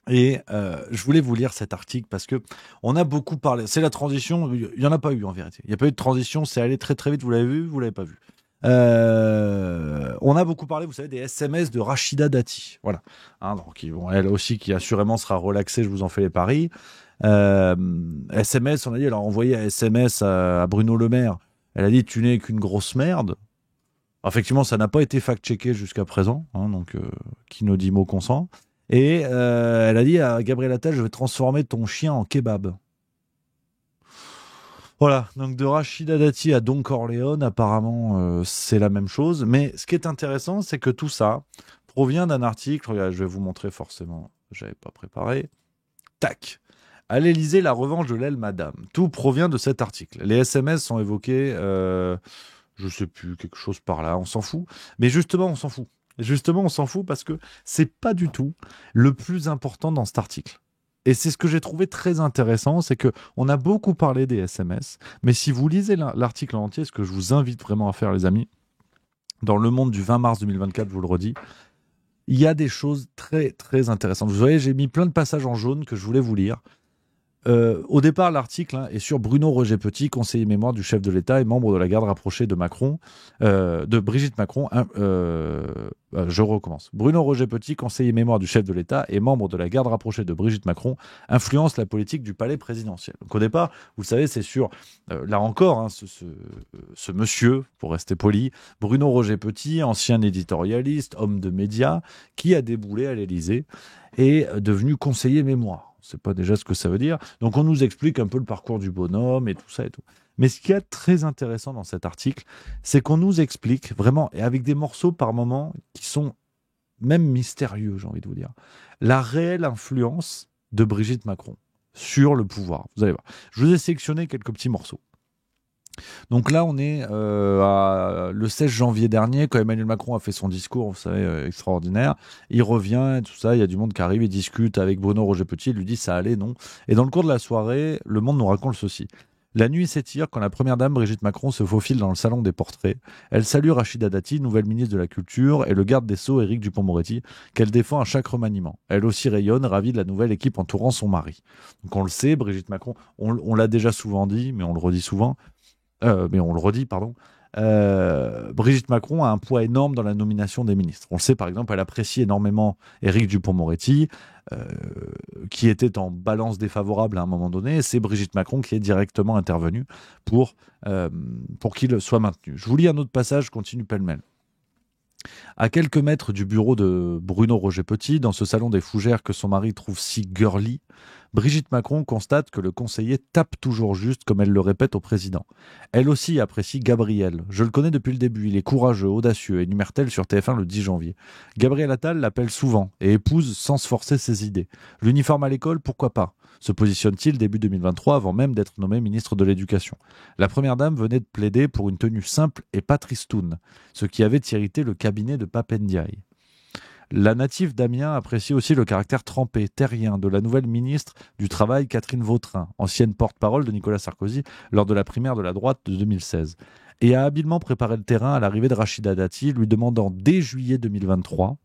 Et je voulais vous lire cet article parce que on a beaucoup parlé. C'est la transition, il n'y en a pas eu en vérité. Il n'y a pas eu de transition, c'est allé très très vite, vous l'avez vu, vous ne l'avez pas vu. On a beaucoup parlé, vous savez, des SMS de Rachida Dati. Voilà. Hein, donc, elle aussi, qui assurément sera relaxée, je vous en fais les paris. SMS, on a dit, elle a envoyé un SMS à Bruno Le Maire. Elle a dit, tu n'es qu'une grosse merde. Effectivement, ça n'a pas été fact-checké jusqu'à présent, hein, donc qui ne dit mot consent. Et elle a dit à Gabriel Attal, je vais transformer ton chien en kebab. Voilà, donc de Rachida Dati à Don Corleone, apparemment c'est la même chose. Mais ce qui est intéressant, c'est que tout ça provient d'un article, regarde, je vais vous montrer forcément, j'avais pas préparé. Tac. À l'Élysée, la revanche de l'aile madame. Tout provient de cet article. Les SMS sont évoqués, je sais plus, quelque chose par là, on s'en fout. Mais justement, on s'en fout. Justement, on s'en fout parce que c'est pas du tout le plus important dans cet article. Et c'est ce que j'ai trouvé très intéressant, c'est que on a beaucoup parlé des SMS, mais si vous lisez l'article en entier, ce que je vous invite vraiment à faire, les amis, dans Le Monde du 20 mars 2024, je vous le redis, il y a des choses très très intéressante. Vous voyez, j'ai mis plein de passages en jaune que je voulais vous lire. Au départ, l'article est sur Bruno Roger Petit, conseiller mémoire du chef de l'État et membre de la garde rapprochée de Macron, de Brigitte Macron. Je recommence. Bruno Roger Petit, conseiller mémoire du chef de l'État et membre de la garde rapprochée de Brigitte Macron, influence la politique du palais présidentiel. Donc au départ, vous le savez, c'est sur, là encore, ce monsieur, pour rester poli, Bruno Roger Petit, ancien éditorialiste, homme de médias, qui a déboulé à l'Élysée et devenu conseiller mémoire. On ne sait pas déjà ce que ça veut dire. Donc on nous explique un peu le parcours du bonhomme et tout ça et tout. Mais ce qui est très intéressant dans cet article, c'est qu'on nous explique vraiment, et avec des morceaux par moments qui sont même mystérieux, j'ai envie de vous dire, la réelle influence de Brigitte Macron sur le pouvoir. Vous allez voir. Je vous ai sélectionné quelques petits morceaux. Donc là, on est le 16 janvier dernier, quand Emmanuel Macron a fait son discours, vous savez, extraordinaire. Il revient, tout ça, il y a du monde qui arrive, il discute avec Bruno Roger Petit, il lui dit ça allait, non. Et dans le cours de la soirée, Le Monde nous raconte ceci. La nuit s'étire quand la première dame Brigitte Macron se faufile dans le salon des portraits. Elle salue Rachida Dati, nouvelle ministre de la Culture, et le garde des Sceaux Éric Dupond-Moretti, qu'elle défend à chaque remaniement. Elle aussi rayonne, ravie de la nouvelle équipe entourant son mari. Donc on le sait, Brigitte Macron, on l'a déjà souvent dit, mais on le redit souvent, Brigitte Macron a un poids énorme dans la nomination des ministres. On le sait, par exemple, elle apprécie énormément Éric Dupond-Moretti, qui était en balance défavorable à un moment donné. C'est Brigitte Macron qui est directement intervenue pour qu'il soit maintenu. Je vous lis un autre passage, continue pêle-mêle. À quelques mètres du bureau de Bruno Roger Petit, dans ce salon des fougères que son mari trouve si girly, Brigitte Macron constate que le conseiller tape toujours juste comme elle le répète au président. Elle aussi apprécie Gabriel. Je le connais depuis le début, il est courageux, audacieux, énumère-t-elle sur TF1 le 10 janvier. Gabriel Attal l'appelle souvent et épouse sans se forcer ses idées. L'uniforme à l'école, pourquoi pas ? Se positionne-t-il début 2023 avant même d'être nommé ministre de l'Éducation. La première dame venait de plaider pour une tenue simple et pas tristoune, ce qui avait irrité le cabinet de Pape Ndiaye. La native d'Amiens apprécie aussi le caractère trempé, terrien de la nouvelle ministre du Travail Catherine Vautrin, ancienne porte-parole de Nicolas Sarkozy lors de la primaire de la droite de 2016, et a habilement préparé le terrain à l'arrivée de Rachida Dati, lui demandant dès juillet 2023,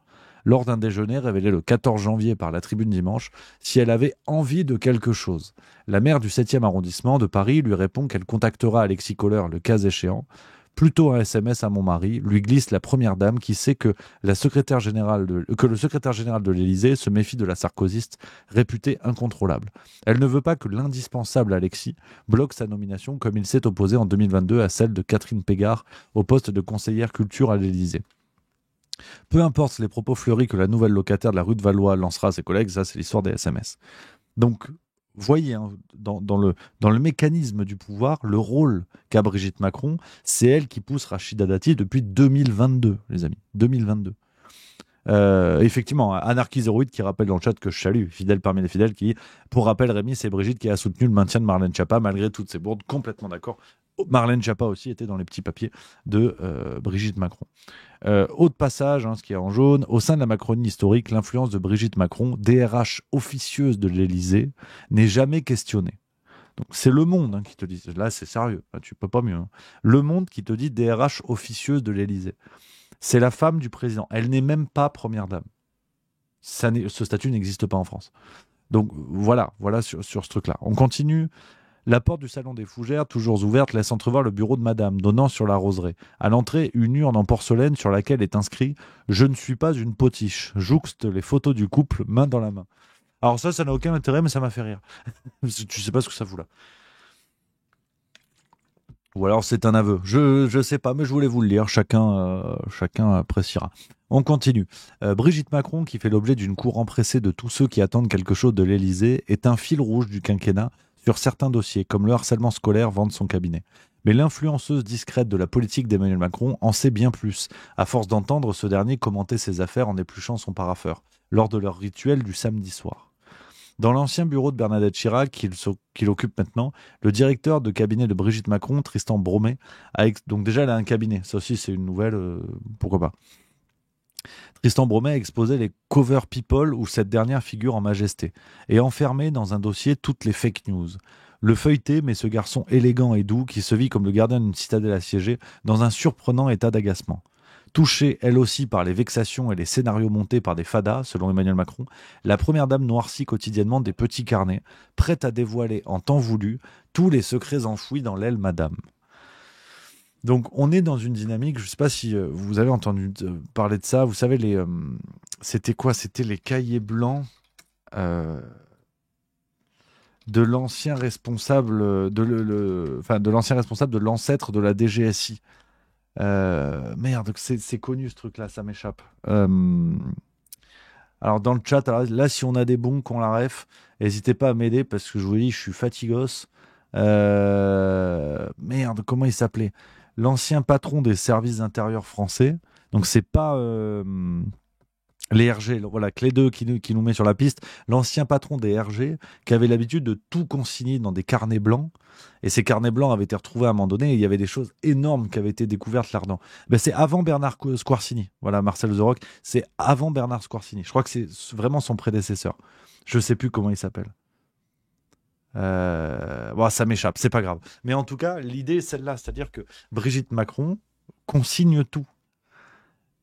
lors d'un déjeuner révélé le 14 janvier par la Tribune Dimanche, si elle avait envie de quelque chose. La maire du 7e arrondissement de Paris lui répond qu'elle contactera Alexis Kohler le cas échéant. Plutôt un SMS à mon mari, lui glisse la première dame qui sait que le secrétaire général de l'Élysée se méfie de la sarkozyste réputée incontrôlable. Elle ne veut pas que l'indispensable Alexis bloque sa nomination comme il s'est opposé en 2022 à celle de Catherine Pégard au poste de conseillère culture à l'Élysée. Peu importe les propos fleuris que la nouvelle locataire de la rue de Valois lancera à ses collègues, ça c'est l'histoire des SMS. Donc, voyez, dans le mécanisme du pouvoir, le rôle qu'a Brigitte Macron, c'est elle qui pousse Rachida Dati depuis 2022, les amis. 2022. Effectivement, Anarchy 08 qui rappelle dans le chat que je salue, fidèle parmi les fidèles, qui, pour rappel, Rémi, c'est Brigitte qui a soutenu le maintien de Marlène Schiappa malgré toutes ses bourdes, complètement d'accord. Marlène Schiappa aussi était dans les petits papiers de Brigitte Macron. Autre passage, ce qui est en jaune, au sein de la Macronie historique, l'influence de Brigitte Macron, DRH officieuse de l'Élysée, n'est jamais questionnée. Donc, c'est Le Monde qui te dit, là c'est sérieux, là, tu peux pas mieux. Le Monde qui te dit DRH officieuse de l'Élysée. C'est la femme du président. Elle n'est même pas première dame. Ce statut n'existe pas en France. Donc voilà sur ce truc-là. On continue. La porte du salon des fougères, toujours ouverte, laisse entrevoir le bureau de madame, donnant sur la roseraie. À l'entrée, une urne en porcelaine sur laquelle est inscrit « Je ne suis pas une potiche », jouxte les photos du couple, main dans la main. Alors ça n'a aucun intérêt, mais ça m'a fait rire. Tu sais pas ce que ça fout là. Ou alors c'est un aveu. Je sais pas, mais je voulais vous le lire. Chacun appréciera. On continue. Brigitte Macron, qui fait l'objet d'une cour empressée de tous ceux qui attendent quelque chose de l'Élysée, est un fil rouge du quinquennat sur certains dossiers, comme le harcèlement scolaire vend son cabinet. Mais l'influenceuse discrète de la politique d'Emmanuel Macron en sait bien plus, à force d'entendre ce dernier commenter ses affaires en épluchant son parapheur, lors de leur rituel du samedi soir. Dans l'ancien bureau de Bernadette Chirac, qu'il occupe maintenant, le directeur de cabinet de Brigitte Macron, Tristan Bromet, donc déjà elle a un cabinet, ça aussi c'est une nouvelle, pourquoi pas. Tristan Bromet a exposé les cover people où cette dernière figure en majesté, et enfermé dans un dossier toutes les fake news. Le feuilleté met ce garçon élégant et doux qui se vit comme le gardien d'une citadelle assiégée dans un surprenant état d'agacement. Touchée, elle aussi, par les vexations et les scénarios montés par des fadas, selon Emmanuel Macron, la première dame noircit quotidiennement des petits carnets, prête à dévoiler en temps voulu tous les secrets enfouis dans l'aile madame. Donc on est dans une dynamique, je ne sais pas si vous avez entendu parler de ça, vous savez, c'était quoi? C'était les cahiers blancs de l'ancien responsable de l'ancien responsable de l'ancêtre de la DGSI. Merde, c'est connu ce truc-là, ça m'échappe. Alors dans le chat, alors là si on a des bons qu'on la ref, n'hésitez pas à m'aider parce que je vous dis, je suis fatigos. Merde, comment il s'appelait? L'ancien patron des services intérieurs français. Donc c'est pas les RG, voilà, que les deux qui nous met sur la piste. L'ancien patron des RG qui avait l'habitude de tout consigner dans des carnets blancs. Et ces carnets blancs avaient été retrouvés à un moment donné et il y avait des choses énormes qui avaient été découvertes là-dedans. Ben, c'est avant Bernard Squarcini. Voilà, Marcel The Rock, c'est avant Bernard Squarcini. Je crois que c'est vraiment son prédécesseur. Je sais plus comment il s'appelle. Bon, ça m'échappe, c'est pas grave. Mais en tout cas, l'idée est celle-là, c'est-à-dire que Brigitte Macron consigne tout.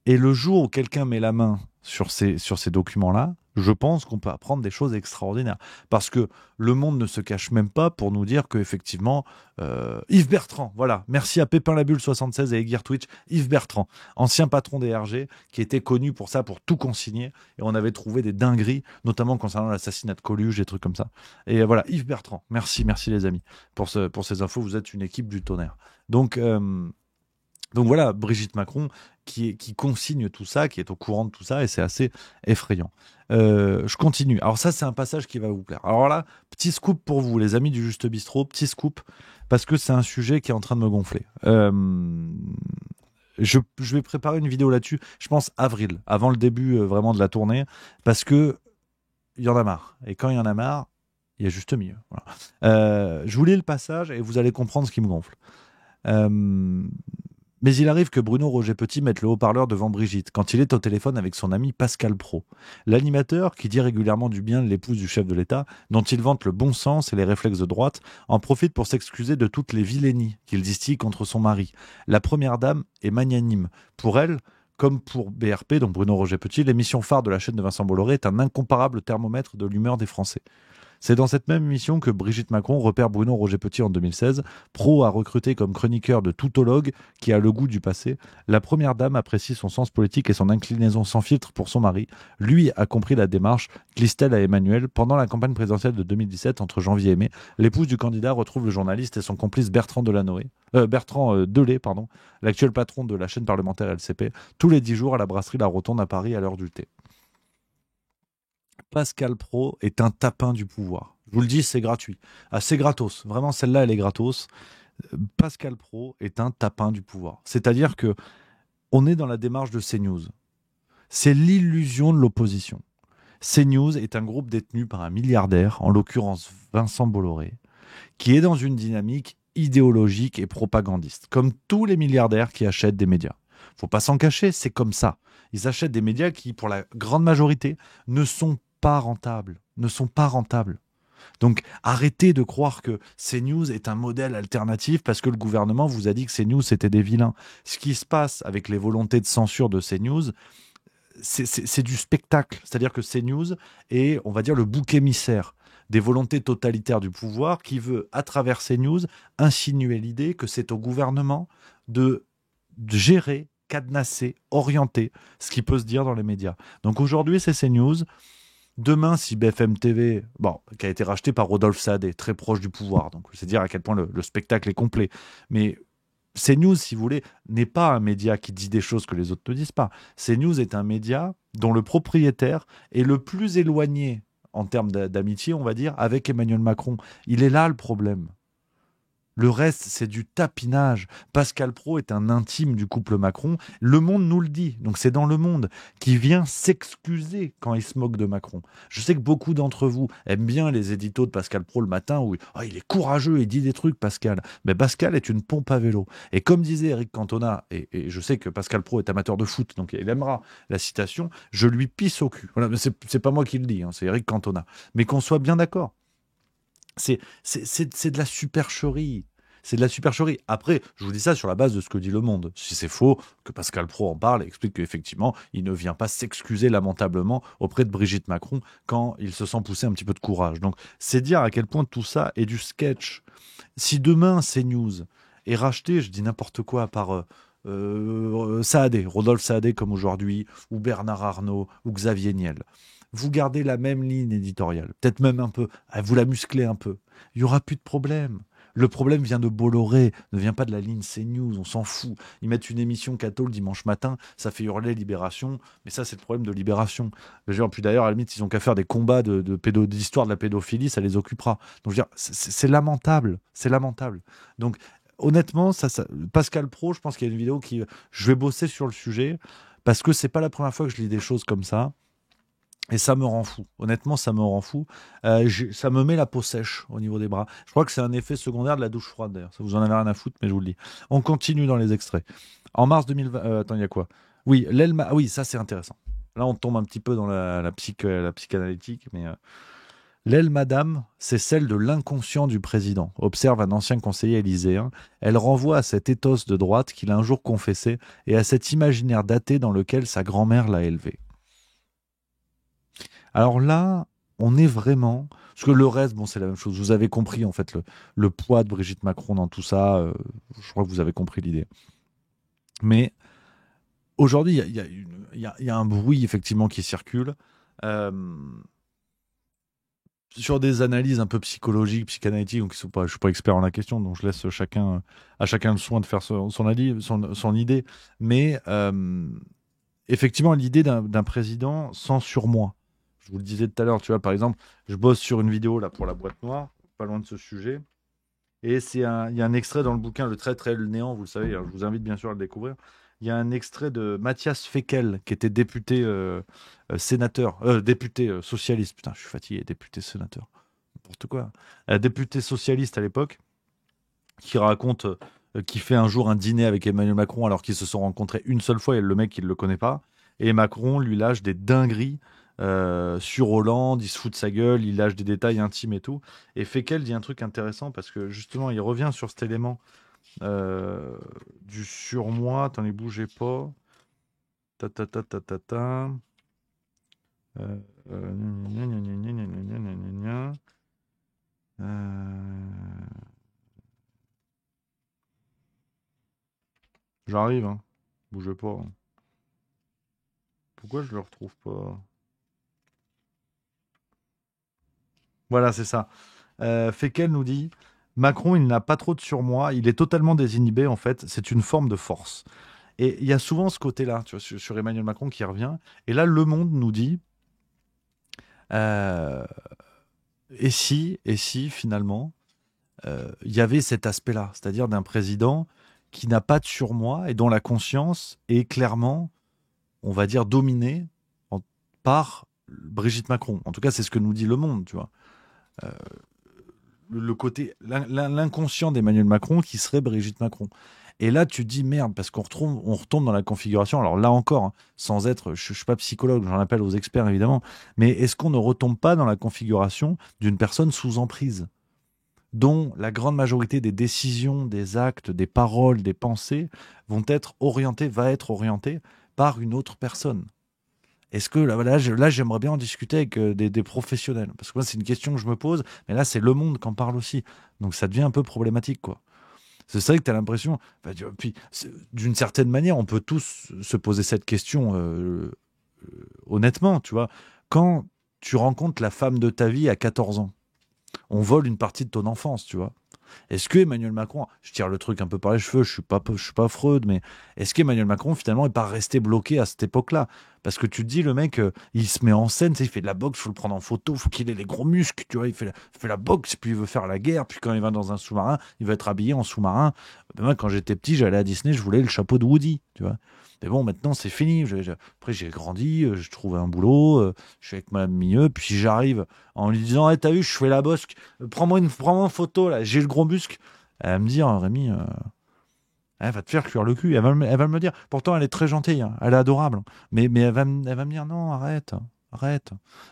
Et le jour où quelqu'un met la main sur ces documents-là, je pense qu'on peut apprendre des choses extraordinaires. Parce que le monde ne se cache même pas pour nous dire qu'effectivement, Yves Bertrand, voilà, merci à Pépin la Bulle 76 et Aiguirre Twitch, Yves Bertrand, ancien patron des RG, qui était connu pour ça, pour tout consigner, et on avait trouvé des dingueries, notamment concernant l'assassinat de Coluche, des trucs comme ça. Et voilà, Yves Bertrand, merci les amis, pour ces infos, vous êtes une équipe du tonnerre. Donc voilà, Brigitte Macron qui consigne tout ça, qui est au courant de tout ça, et c'est assez effrayant. Je continue. Alors ça, c'est un passage qui va vous plaire. Alors là, petit scoop pour vous, les amis du Juste Bistrot, petit scoop, parce que c'est un sujet qui est en train de me gonfler. Je vais préparer une vidéo là-dessus, je pense avril, avant le début vraiment de la tournée, parce que il y en a marre. Et quand il y en a marre, il y a juste mieux. Voilà. Je vous lis le passage et vous allez comprendre ce qui me gonfle. Mais il arrive que Bruno Roger Petit mette le haut-parleur devant Brigitte quand il est au téléphone avec son ami Pascal Praud. L'animateur, qui dit régulièrement du bien de l'épouse du chef de l'État, dont il vante le bon sens et les réflexes de droite, en profite pour s'excuser de toutes les vilainies qu'il distille contre son mari. La première dame est magnanime. Pour elle, comme pour BRP, donc Bruno Roger Petit, l'émission phare de la chaîne de Vincent Bolloré est un incomparable thermomètre de l'humeur des Français. C'est dans cette même émission que Brigitte Macron repère Bruno Roger Petit en 2016. Pro a recruté comme chroniqueur de toutologue qui a le goût du passé. La première dame apprécie son sens politique et son inclinaison sans filtre pour son mari. Lui a compris la démarche, glisse-t-elle à Emmanuel. Pendant la campagne présidentielle de 2017, entre janvier et mai, l'épouse du candidat retrouve le journaliste et son complice Bertrand Delanoë, Delay, l'actuel patron de la chaîne parlementaire LCP, tous les 10 jours à la brasserie La Rotonde à Paris à l'heure du thé. Pascal Praud est un tapin du pouvoir. Je vous le dis, c'est gratuit. Ah, c'est gratos. Vraiment, celle-là, elle est gratos. Pascal Praud est un tapin du pouvoir. C'est-à-dire que on est dans la démarche de CNews. C'est l'illusion de l'opposition. CNews est un groupe détenu par un milliardaire, en l'occurrence Vincent Bolloré, qui est dans une dynamique idéologique et propagandiste, comme tous les milliardaires qui achètent des médias. Faut pas s'en cacher, c'est comme ça. Ils achètent des médias qui, pour la grande majorité, ne sont pas rentables. Donc arrêtez de croire que CNews est un modèle alternatif parce que le gouvernement vous a dit que CNews c'était des vilains. Ce qui se passe avec les volontés de censure de CNews, c'est du spectacle. C'est-à-dire que CNews est, on va dire, le bouc émissaire des volontés totalitaires du pouvoir qui veut, à travers CNews, insinuer l'idée que c'est au gouvernement de gérer, cadenasser, orienter ce qui peut se dire dans les médias. Donc aujourd'hui, c'est CNews. Demain, si BFM TV, qui a été racheté par Rodolphe Saadé, très proche du pouvoir, donc c'est dire à quel point le spectacle est complet. Mais CNews, si vous voulez, n'est pas un média qui dit des choses que les autres ne disent pas. CNews est un média dont le propriétaire est le plus éloigné en termes d'amitié, on va dire, avec Emmanuel Macron. Il est là le problème. Le reste, c'est du tapinage. Pascal Praud est un intime du couple Macron. Le Monde nous le dit. Donc c'est dans Le Monde qui vient s'excuser quand il se moque de Macron. Je sais que beaucoup d'entre vous aiment bien les éditos de Pascal Praud le matin où il est courageux, il dit des trucs, Pascal. Mais Pascal est une pompe à vélo. Et comme disait Eric Cantona, et je sais que Pascal Praud est amateur de foot, donc il aimera la citation, je lui pisse au cul. Voilà, mais c'est pas moi qui le dis, c'est Eric Cantona. Mais qu'on soit bien d'accord. C'est de la supercherie. c'est de la supercherie. Après, je vous dis ça sur la base de ce que dit Le Monde. Si c'est faux, que Pascal Praud en parle et explique qu'effectivement, il ne vient pas s'excuser lamentablement auprès de Brigitte Macron quand il se sent pousser un petit peu de courage. Donc, c'est dire à quel point tout ça est du sketch. Si demain, CNews est racheté, je dis n'importe quoi, par Saadé, Rodolphe Saadé comme aujourd'hui, ou Bernard Arnault, ou Xavier Niel, vous gardez la même ligne éditoriale, peut-être même un peu, vous la musclez un peu, il n'y aura plus de problème. Le problème vient de Bolloré, ne vient pas de la ligne CNews, on s'en fout. Ils mettent une émission catho le dimanche matin, ça fait hurler Libération, mais ça c'est le problème de Libération. Puis d'ailleurs, à la limite, ils ont qu'à faire des combats d'histoire de la pédophilie, ça les occupera. Donc je veux dire, c'est lamentable, c'est lamentable. Donc honnêtement, Pascal Praud, je pense qu'il y a une vidéo je vais bosser sur le sujet, parce que c'est pas la première fois que je lis des choses comme ça. Et ça me rend fou. Honnêtement, ça me rend fou. Ça me met la peau sèche au niveau des bras. Je crois que c'est un effet secondaire de la douche froide, d'ailleurs. Ça, vous en avez rien à foutre, mais je vous le dis. On continue dans les extraits. En mars 2020... attends, il y a quoi ? Oui, oui, ça, c'est intéressant. Là, on tombe un petit peu dans la psychanalytique, mais... L'aile madame, c'est celle de l'inconscient du président, observe un ancien conseiller élyséen. Elle renvoie à cet éthos de droite qu'il a un jour confessé et à cet imaginaire daté dans lequel sa grand-mère l'a élevé. Alors là, on est vraiment... Parce que le reste, bon, c'est la même chose. Vous avez compris, en fait, le poids de Brigitte Macron dans tout ça. Je crois que vous avez compris l'idée. Mais aujourd'hui, il y a un bruit, effectivement, qui circule. Sur des analyses un peu psychologiques, psychanalytiques, donc je ne suis pas expert en la question, donc je laisse à chacun le soin de faire son idée. Mais effectivement, l'idée d'un président sans surmoi. Je vous le disais tout à l'heure, tu vois, par exemple, je bosse sur une vidéo là pour la boîte noire, pas loin de ce sujet, et il y a un extrait dans le bouquin, Le Traître et le Néant, vous le savez, je vous invite bien sûr à le découvrir. Il y a un extrait de Matthias Fekl, qui était député sénateur, député socialiste, putain, je suis fatigué, député sénateur, n'importe quoi, député socialiste à l'époque, qui raconte qu'il fait un jour un dîner avec Emmanuel Macron alors qu'ils se sont rencontrés une seule fois et le mec il le connaît pas, et Macron lui lâche des dingueries sur Hollande, il se fout de sa gueule, il lâche des détails intimes et tout. Et Fekl dit un truc intéressant parce que justement il revient sur cet élément du surmoi. Attendez, bougez pas. J'arrive, hein. Bougez pas. Pourquoi je le retrouve pas ? Voilà, c'est ça. Fekl nous dit Macron, il n'a pas trop de surmoi, il est totalement désinhibé, en fait, c'est une forme de force. Et il y a souvent ce côté-là, tu vois, sur Emmanuel Macron qui revient. Et là, Le Monde nous dit et si, finalement, il y avait cet aspect-là, c'est-à-dire d'un président qui n'a pas de surmoi et dont la conscience est clairement, on va dire, dominée par Brigitte Macron. En tout cas, c'est ce que nous dit Le Monde, tu vois. Le côté, l'inconscient d'Emmanuel Macron qui serait Brigitte Macron. Et là, tu te dis merde, parce qu'on retombe dans la configuration. Alors là encore, hein, sans être, je suis pas psychologue, j'en appelle aux experts évidemment, mais est-ce qu'on ne retombe pas dans la configuration d'une personne sous emprise, dont la grande majorité des décisions, des actes, des paroles, des pensées va être orientée par une autre personne? Est-ce que là, j'aimerais bien en discuter avec des professionnels, parce que moi, c'est une question que je me pose, mais là, c'est Le Monde qui en parle aussi. Donc, ça devient un peu problématique, quoi. C'est vrai que tu as l'impression... puis, d'une certaine manière, on peut tous se poser cette question honnêtement, tu vois. Quand tu rencontres la femme de ta vie à 14 ans, on vole une partie de ton enfance, tu vois. Est-ce que Emmanuel Macron, je tire le truc un peu par les cheveux, je suis pas Freud, mais est-ce qu'Emmanuel Macron finalement n'est pas resté bloqué à cette époque-là? Parce que tu te dis, le mec, il se met en scène, il fait de la boxe, il faut le prendre en photo, il faut qu'il ait les gros muscles, tu vois, il fait la boxe, puis il veut faire la guerre, puis quand il va dans un sous-marin, il va être habillé en sous-marin. Moi, quand j'étais petit, j'allais à Disney, je voulais le chapeau de Woody, tu vois. Mais bon, maintenant, c'est fini. Après, j'ai grandi, je trouve un boulot, je suis avec Madame Mieux, puis j'arrive en lui disant hey, t'as vu, je fais la bosque, prends-moi une photo, là, j'ai le gros muscle. Elle va me dire Rémi, elle va te faire cuire le cul. Elle va me dire. Pourtant, elle est très gentille, hein, elle est adorable. Mais elle va me dire non, arrête.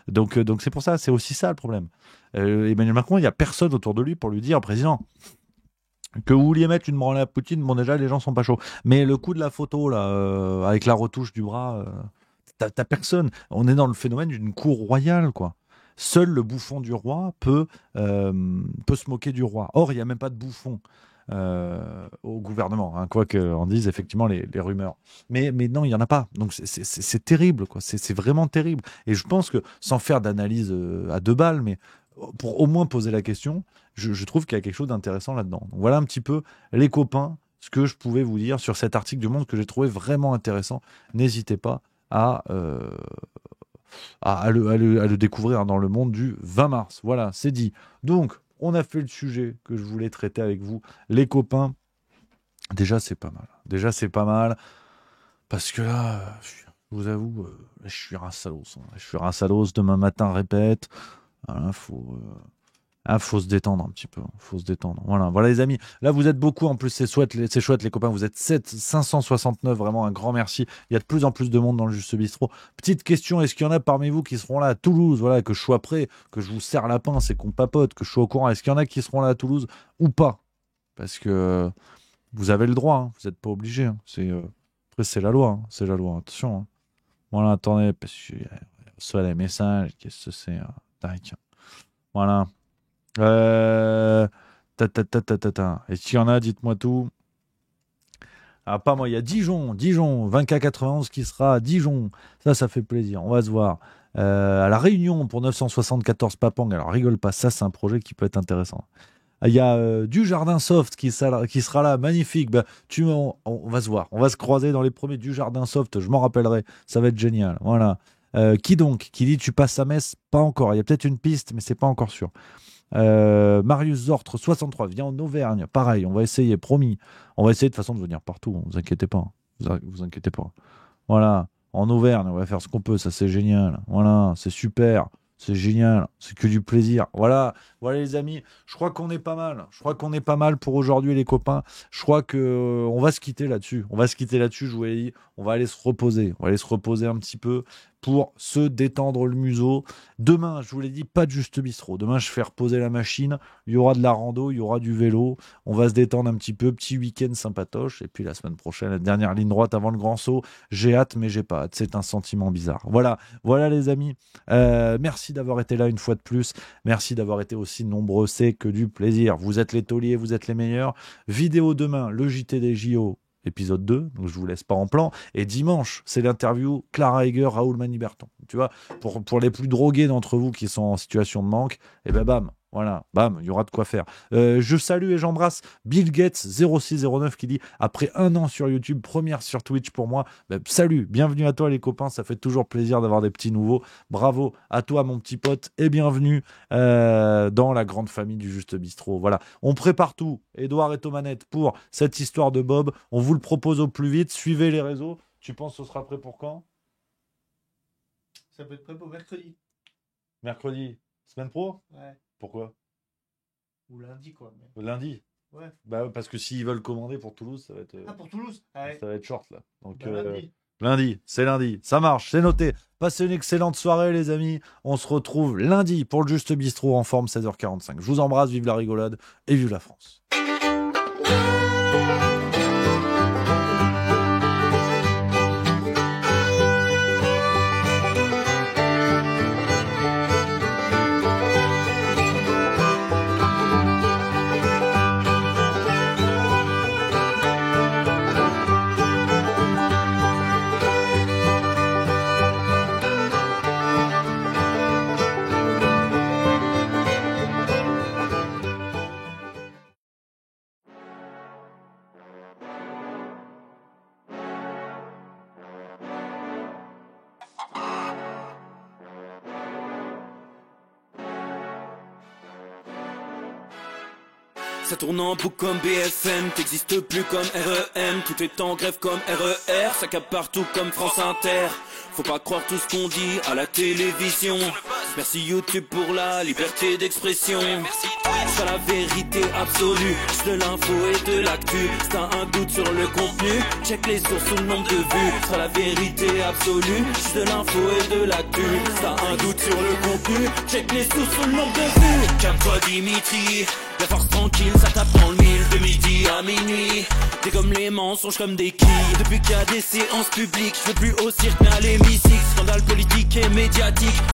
Donc c'est pour ça, c'est aussi ça le problème. Emmanuel Macron, il n'y a personne autour de lui pour lui dire président, Que vous vouliez mettre une branlée à Poutine, bon déjà les gens sont pas chauds. Mais le coup de la photo là, avec la retouche du bras, t'as personne. On est dans le phénomène d'une cour royale, quoi. Seul le bouffon du roi peut se moquer du roi. Or, il n'y a même pas de bouffon au gouvernement, hein, quoi qu'en disent effectivement les rumeurs. Mais non, il n'y en a pas. Donc c'est terrible, quoi. C'est vraiment terrible. Et je pense que, sans faire d'analyse à 2 balles, mais pour au moins poser la question, je trouve qu'il y a quelque chose d'intéressant là-dedans. Donc, voilà un petit peu, les copains, ce que je pouvais vous dire sur cet article du Monde que j'ai trouvé vraiment intéressant. N'hésitez pas à le découvrir dans le Monde du 20 mars. Voilà, c'est dit. Donc, on a fait le sujet que je voulais traiter avec vous, les copains. Déjà, c'est pas mal. Parce que là, je vous avoue, je suis rinçados. Demain matin, répète. Voilà, faut se détendre un petit peu. Voilà les amis. Là, vous êtes beaucoup. En plus, c'est chouette les copains. Vous êtes 569. Vraiment un grand merci. Il y a de plus en plus de monde dans le Juste Bistrot. Petite question, est-ce qu'il y en a parmi vous qui seront là à Toulouse? Voilà, que je sois prêt, que je vous serre la pince et qu'on papote, que je sois au courant. Est-ce qu'il y en a qui seront là à Toulouse ou pas? Parce que vous avez le droit. Hein. Vous n'êtes pas obligé. Hein. Après, c'est la loi. Attention. Hein. Voilà, attendez. Parce que soit les messages. Qu'est-ce que c'est? Tac. Voilà. Et s'il y en a, dites-moi tout. Ah, pas moi, il y a Dijon, 20K91 qui sera à Dijon. Ça fait plaisir, on va se voir. À La Réunion pour 974 Papang. Alors rigole pas, ça c'est un projet qui peut être intéressant. Il y a du Jardin Soft qui sera là, magnifique. Bah, on va se voir, on va se croiser dans les premiers du Jardin Soft, je m'en rappellerai, ça va être génial. Voilà. Qui donc? Qui dit tu passes à Metz? Pas encore, il y a peut-être une piste, mais c'est pas encore sûr. Marius Zortre 63 vient en Auvergne, pareil, on va essayer, promis. On va essayer de façon de venir partout, vous inquiétez pas. Vous inquiétez pas. Voilà, en Auvergne, on va faire ce qu'on peut, ça c'est génial. Voilà, c'est super. C'est génial, c'est que du plaisir. Voilà les amis, je crois qu'on est pas mal. Pour aujourd'hui les copains. Je crois que on va se quitter là-dessus. Je vous l'ai dit, on va aller se reposer. Un petit peu pour se détendre le museau. Demain, je vous l'ai dit, pas de Juste Bistrot. Demain, je fais reposer la machine. Il y aura de la rando, il y aura du vélo. On va se détendre un petit peu. Petit week-end sympatoche. Et puis la semaine prochaine, la dernière ligne droite avant le grand saut. J'ai hâte, mais j'ai pas hâte. C'est un sentiment bizarre. Voilà les amis. Merci d'avoir été là une fois de plus. Merci d'avoir été aussi nombreux. C'est que du plaisir. Vous êtes les tauliers, vous êtes les meilleurs. Vidéo demain, le JT des JO. Épisode 2, donc je vous laisse pas en plan. Et dimanche, c'est l'interview Clara Heger, Raoul Maniberton. Tu vois, pour les plus drogués d'entre vous qui sont en situation de manque, et ben bam, voilà, bam, il y aura de quoi faire. Je salue et j'embrasse Bill Gates 0609 qui dit après 1 an sur YouTube, première sur Twitch pour moi. Salut, bienvenue à toi les copains, ça fait toujours plaisir d'avoir des petits nouveaux. Bravo à toi mon petit pote et bienvenue dans la grande famille du Juste Bistrot. Voilà, on prépare tout. Edouard est aux manettes pour cette histoire de Bob. On vous le propose au plus vite. Suivez les réseaux. Tu penses que ce sera prêt pour quand? Ça peut être prêt pour mercredi. Mercredi, semaine pro? Ouais. Pourquoi? Ou lundi, quoi. Mais... Lundi? Ouais. Bah, parce que s'ils veulent commander pour Toulouse, ça va être... Ah, pour Toulouse? Ouais. Ça va être short, là. Donc, lundi. C'est lundi. Ça marche, c'est noté. Passez une excellente soirée, les amis. On se retrouve lundi pour le Juste Bistrot en forme 16h45. Je vous embrasse, vive la rigolade et vive la France. Ça tourne en boucle comme BFM, t'existes plus comme REM, tout est en grève comme RER, ça capte partout comme France Inter. Faut pas croire tout ce qu'on dit à la télévision. Merci YouTube pour la liberté d'expression. C'est la vérité absolue, c'est de l'info et de l'actu. Si t'as un doute sur le contenu, check les sources ou le nombre de vues. C'est la vérité absolue, c'est de l'info et de l'actu. Si t'as un doute sur le contenu, check les sources ou le nombre de vues. Calme-toi Dimitri, La force tranquille, ça tape dans le mille, de midi à minuit. T'es comme les mensonges, comme des quilles. Depuis qu'il y a des séances publiques, je veux plus au cirque mais à l'hémicycle. Scandale politique et médiatique.